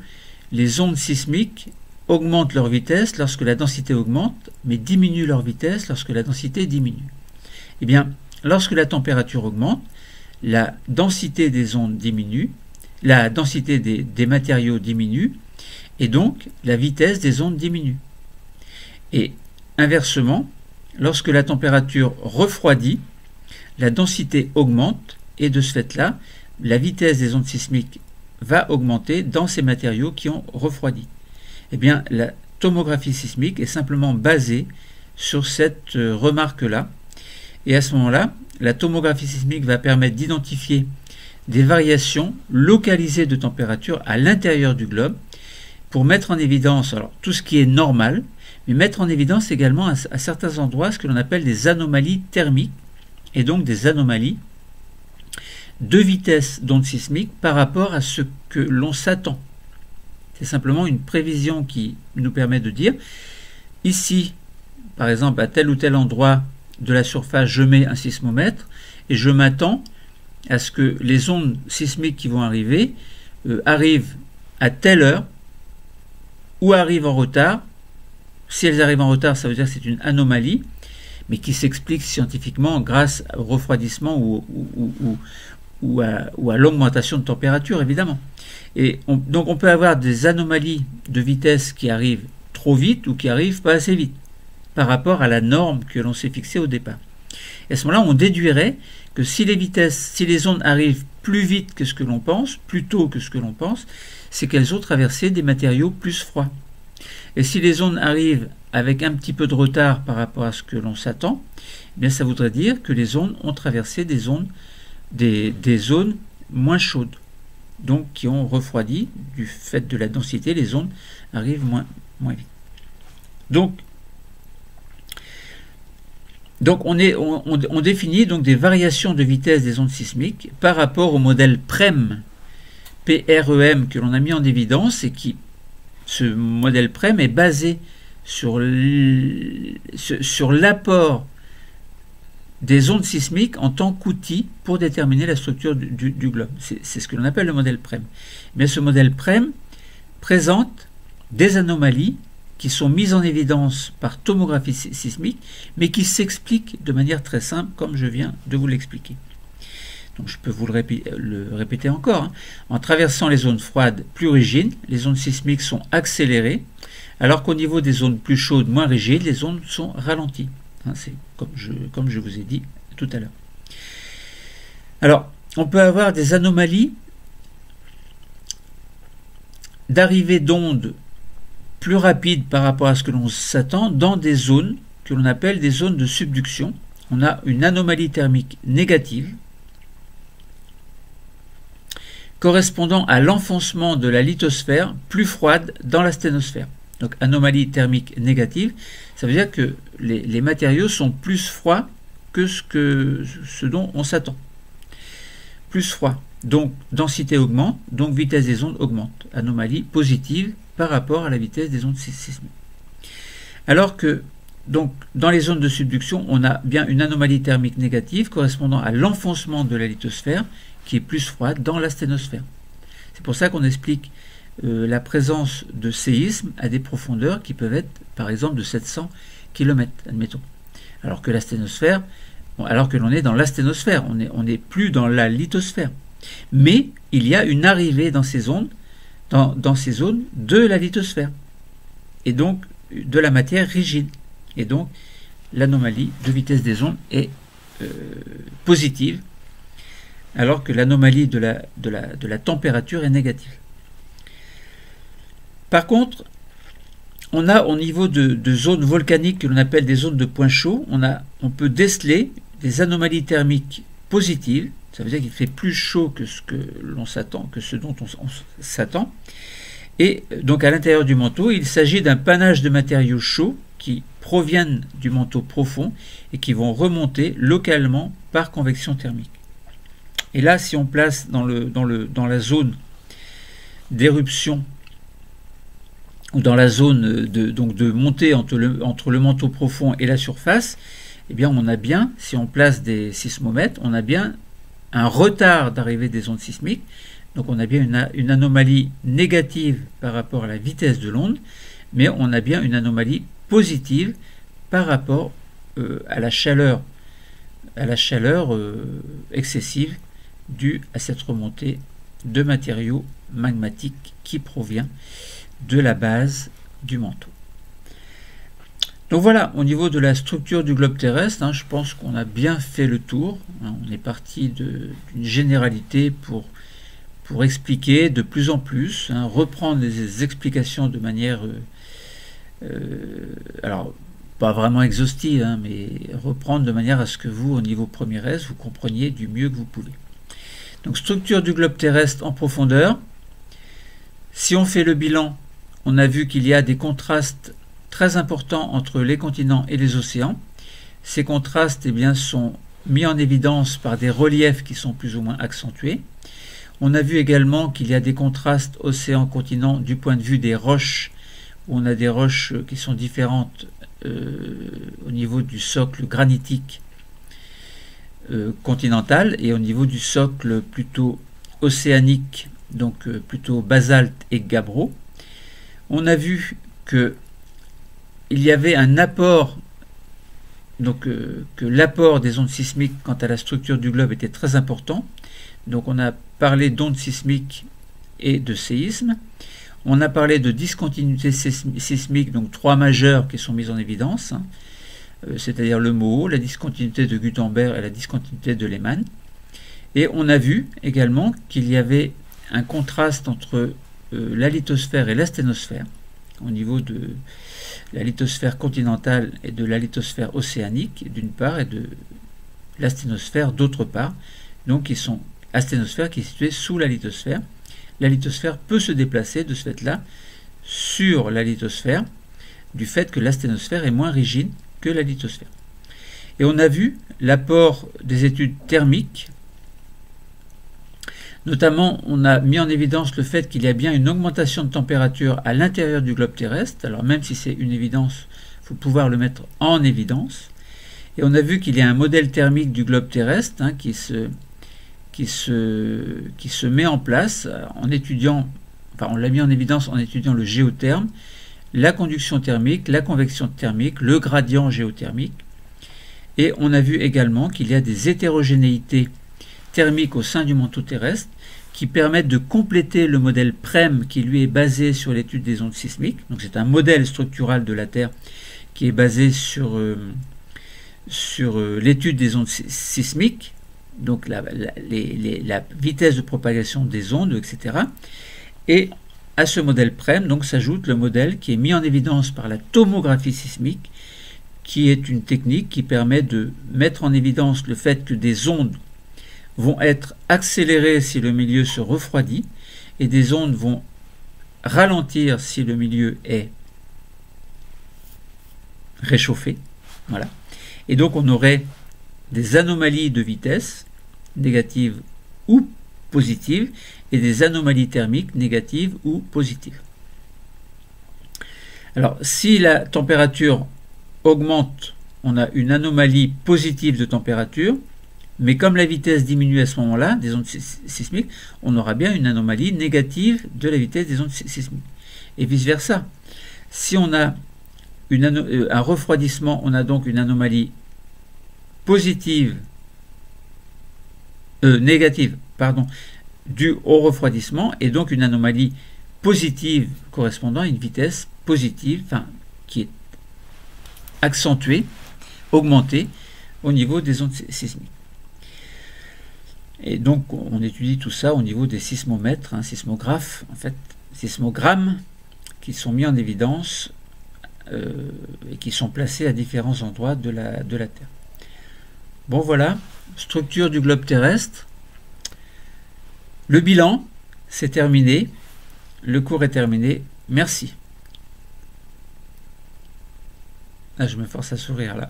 les ondes sismiques augmentent leur vitesse lorsque la densité augmente, mais diminuent leur vitesse lorsque la densité diminue. Eh bien, lorsque la température augmente, la densité des ondes diminue, la densité des matériaux diminue, et donc la vitesse des ondes diminue. Et inversement, lorsque la température refroidit, la densité augmente, et de ce fait-là, la vitesse des ondes sismiques va augmenter dans ces matériaux qui ont refroidi. Eh bien, la tomographie sismique est simplement basée sur cette remarque-là. Et à ce moment-là, la tomographie sismique va permettre d'identifier des variations localisées de température à l'intérieur du globe pour mettre en évidence alors, tout ce qui est normal, mais mettre en évidence également à certains endroits ce que l'on appelle des anomalies thermiques et donc des anomalies de vitesse d'onde sismique par rapport à ce que l'on s'attend. C'est simplement une prévision qui nous permet de dire ici, par exemple, à tel ou tel endroit de la surface, je mets un sismomètre et je m'attends à ce que les ondes sismiques qui vont arriver arrivent à telle heure ou arrivent en retard. Si elles arrivent en retard, ça veut dire que c'est une anomalie, mais qui s'explique scientifiquement grâce au refroidissement ou à l'augmentation de température, évidemment. Et donc on peut avoir des anomalies de vitesse qui arrivent trop vite ou qui arrivent pas assez vite par rapport à la norme que l'on s'est fixée au départ. Et à ce moment-là, on déduirait que si les ondes arrivent plus vite que ce que l'on pense, plus tôt que ce que l'on pense, c'est qu'elles ont traversé des matériaux plus froids. Et si les ondes arrivent avec un petit peu de retard par rapport à ce que l'on s'attend, eh bien ça voudrait dire que les ondes ont traversé des zones moins chaudes, donc qui ont refroidi du fait de la densité, les ondes arrivent moins vite. Donc on définit donc des variations de vitesse des ondes sismiques par rapport au modèle PREM, PREM que l'on a mis en évidence et ce modèle PREM est basé sur l'apport des ondes sismiques en tant qu'outil pour déterminer la structure du globe. C'est ce que l'on appelle le modèle PREM. Mais ce modèle PREM présente des anomalies qui sont mises en évidence par tomographie sismique, mais qui s'expliquent de manière très simple, comme je viens de vous l'expliquer. Donc je peux vous le répéter encore. Hein. En traversant les zones froides plus rigides, les ondes sismiques sont accélérées, alors qu'au niveau des zones plus chaudes, moins rigides, les ondes sont ralenties. Hein, c'est comme je vous ai dit tout à l'heure. Alors, on peut avoir des anomalies d'arrivée d'ondes plus rapides par rapport à ce que l'on s'attend dans des zones que l'on appelle des zones de subduction. On a une anomalie thermique négative correspondant à l'enfoncement de la lithosphère plus froide dans la sténosphère. Donc anomalie thermique négative, ça veut dire que les matériaux sont plus froids que ce dont on s'attend. Plus froid, donc densité augmente, donc vitesse des ondes augmente. Anomalie positive par rapport à la vitesse des ondes sismiques. Alors que donc, dans les zones de subduction, on a bien une anomalie thermique négative correspondant à l'enfoncement de la lithosphère qui est plus froide dans la sténosphère. C'est pour ça qu'on explique la présence de séismes à des profondeurs qui peuvent être par exemple de 700 km, admettons. Alors que la sténosphère, alors que l'on est dans la sténosphère, on n'est plus dans la lithosphère. Mais il y a une arrivée dans ces ondes, dans ces zones de la lithosphère. Et donc de la matière rigide. Et donc l'anomalie de vitesse des ondes est positive, alors que l'anomalie de la température est négative. Par contre, on a au niveau de zones volcaniques que l'on appelle des zones de points chauds, on peut déceler des anomalies thermiques positives, ça veut dire qu'il fait plus chaud que ce que l'on s'attend, que ce dont on s'attend. Et donc à l'intérieur du manteau, il s'agit d'un panache de matériaux chauds qui proviennent du manteau profond et qui vont remonter localement par convection thermique. Et là, si on place dans la zone d'éruption ou dans la zone de montée entre le manteau profond et la surface, eh bien on a bien, si on place des sismomètres, on a bien un retard d'arrivée des ondes sismiques. Donc on a bien une anomalie négative par rapport à la vitesse de l'onde, mais on a bien une anomalie positive par rapport à la chaleur excessive due à cette remontée de matériaux magmatiques qui provient de la base du manteau. Donc voilà, au niveau de la structure du globe terrestre, je pense qu'on a bien fait le tour. On est parti d'une généralité pour expliquer de plus en plus, reprendre les explications de manière, alors pas vraiment exhaustive, mais reprendre de manière à ce que vous, au niveau premier S, vous compreniez du mieux que vous pouvez. Donc structure du globe terrestre en profondeur. Si on fait le bilan, on a vu qu'il y a des contrastes très importants entre les continents et les océans. Ces contrastes sont mis en évidence par des reliefs qui sont plus ou moins accentués. On a vu également qu'il y a des contrastes océan-continent du point de vue des roches, où on a des roches qui sont différentes au niveau du socle granitique continental et au niveau du socle plutôt océanique, donc plutôt basalte et gabbro. On a vu qu'il y avait un apport, donc que l'apport des ondes sismiques quant à la structure du globe était très important. Donc on a parlé d'ondes sismiques et de séismes. On a parlé de discontinuité sismique, donc trois majeures qui sont mises en évidence, c'est-à-dire le Moho, la discontinuité de Gutenberg et la discontinuité de Lehmann. Et on a vu également qu'il y avait un contraste entre la lithosphère et la sténosphère, au niveau de la lithosphère continentale et de la lithosphère océanique d'une part et de la sténosphère d'autre part, donc qui sont la sténosphère qui est située sous la lithosphère. La lithosphère peut se déplacer de ce fait-là sur la lithosphère, du fait que la sténosphère est moins rigide que la lithosphère. Et on a vu l'apport des études thermiques, notamment on a mis en évidence le fait qu'il y a bien une augmentation de température à l'intérieur du globe terrestre. Alors même si c'est une évidence, il faut pouvoir le mettre en évidence. Et on a vu qu'il y a un modèle thermique du globe terrestre qui se met en place en étudiant, on l'a mis en évidence en étudiant le géotherme, la conduction thermique, la convection thermique, le gradient géothermique. Et on a vu également qu'il y a des hétérogénéités thermiques au sein du manteau terrestre qui permettent de compléter le modèle PREM qui lui est basé sur l'étude des ondes sismiques. Donc c'est un modèle structural de la Terre qui est basé sur l'étude des ondes sismiques, donc la vitesse de propagation des ondes, etc. Et à ce modèle PREM donc s'ajoute le modèle qui est mis en évidence par la tomographie sismique, qui est une technique qui permet de mettre en évidence le fait que des ondes vont être accélérées si le milieu se refroidit et des ondes vont ralentir si le milieu est réchauffé. Voilà. Et donc on aurait des anomalies de vitesse négatives ou positives et des anomalies thermiques négatives ou positives. Alors si la température augmente, on a une anomalie positive de température, mais comme la vitesse diminue à ce moment-là, des ondes sismiques, on aura bien une anomalie négative de la vitesse des ondes sismiques. Et vice-versa. Si on a un refroidissement, on a donc une anomalie positive, négative, due au refroidissement, et donc une anomalie positive correspondant à une vitesse positive, qui est accentuée, augmentée au niveau des ondes sismiques. Et donc on étudie tout ça au niveau des sismomètres, sismographes, en fait, sismogrammes qui sont mis en évidence et qui sont placés à différents endroits de la Terre. Bon voilà, structure du globe terrestre. Le bilan, c'est terminé. Le cours est terminé. Merci. Ah, je me force à sourire là.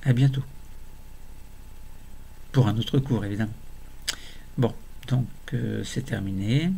À bientôt. Pour un autre cours, évidemment. Bon, donc c'est terminé.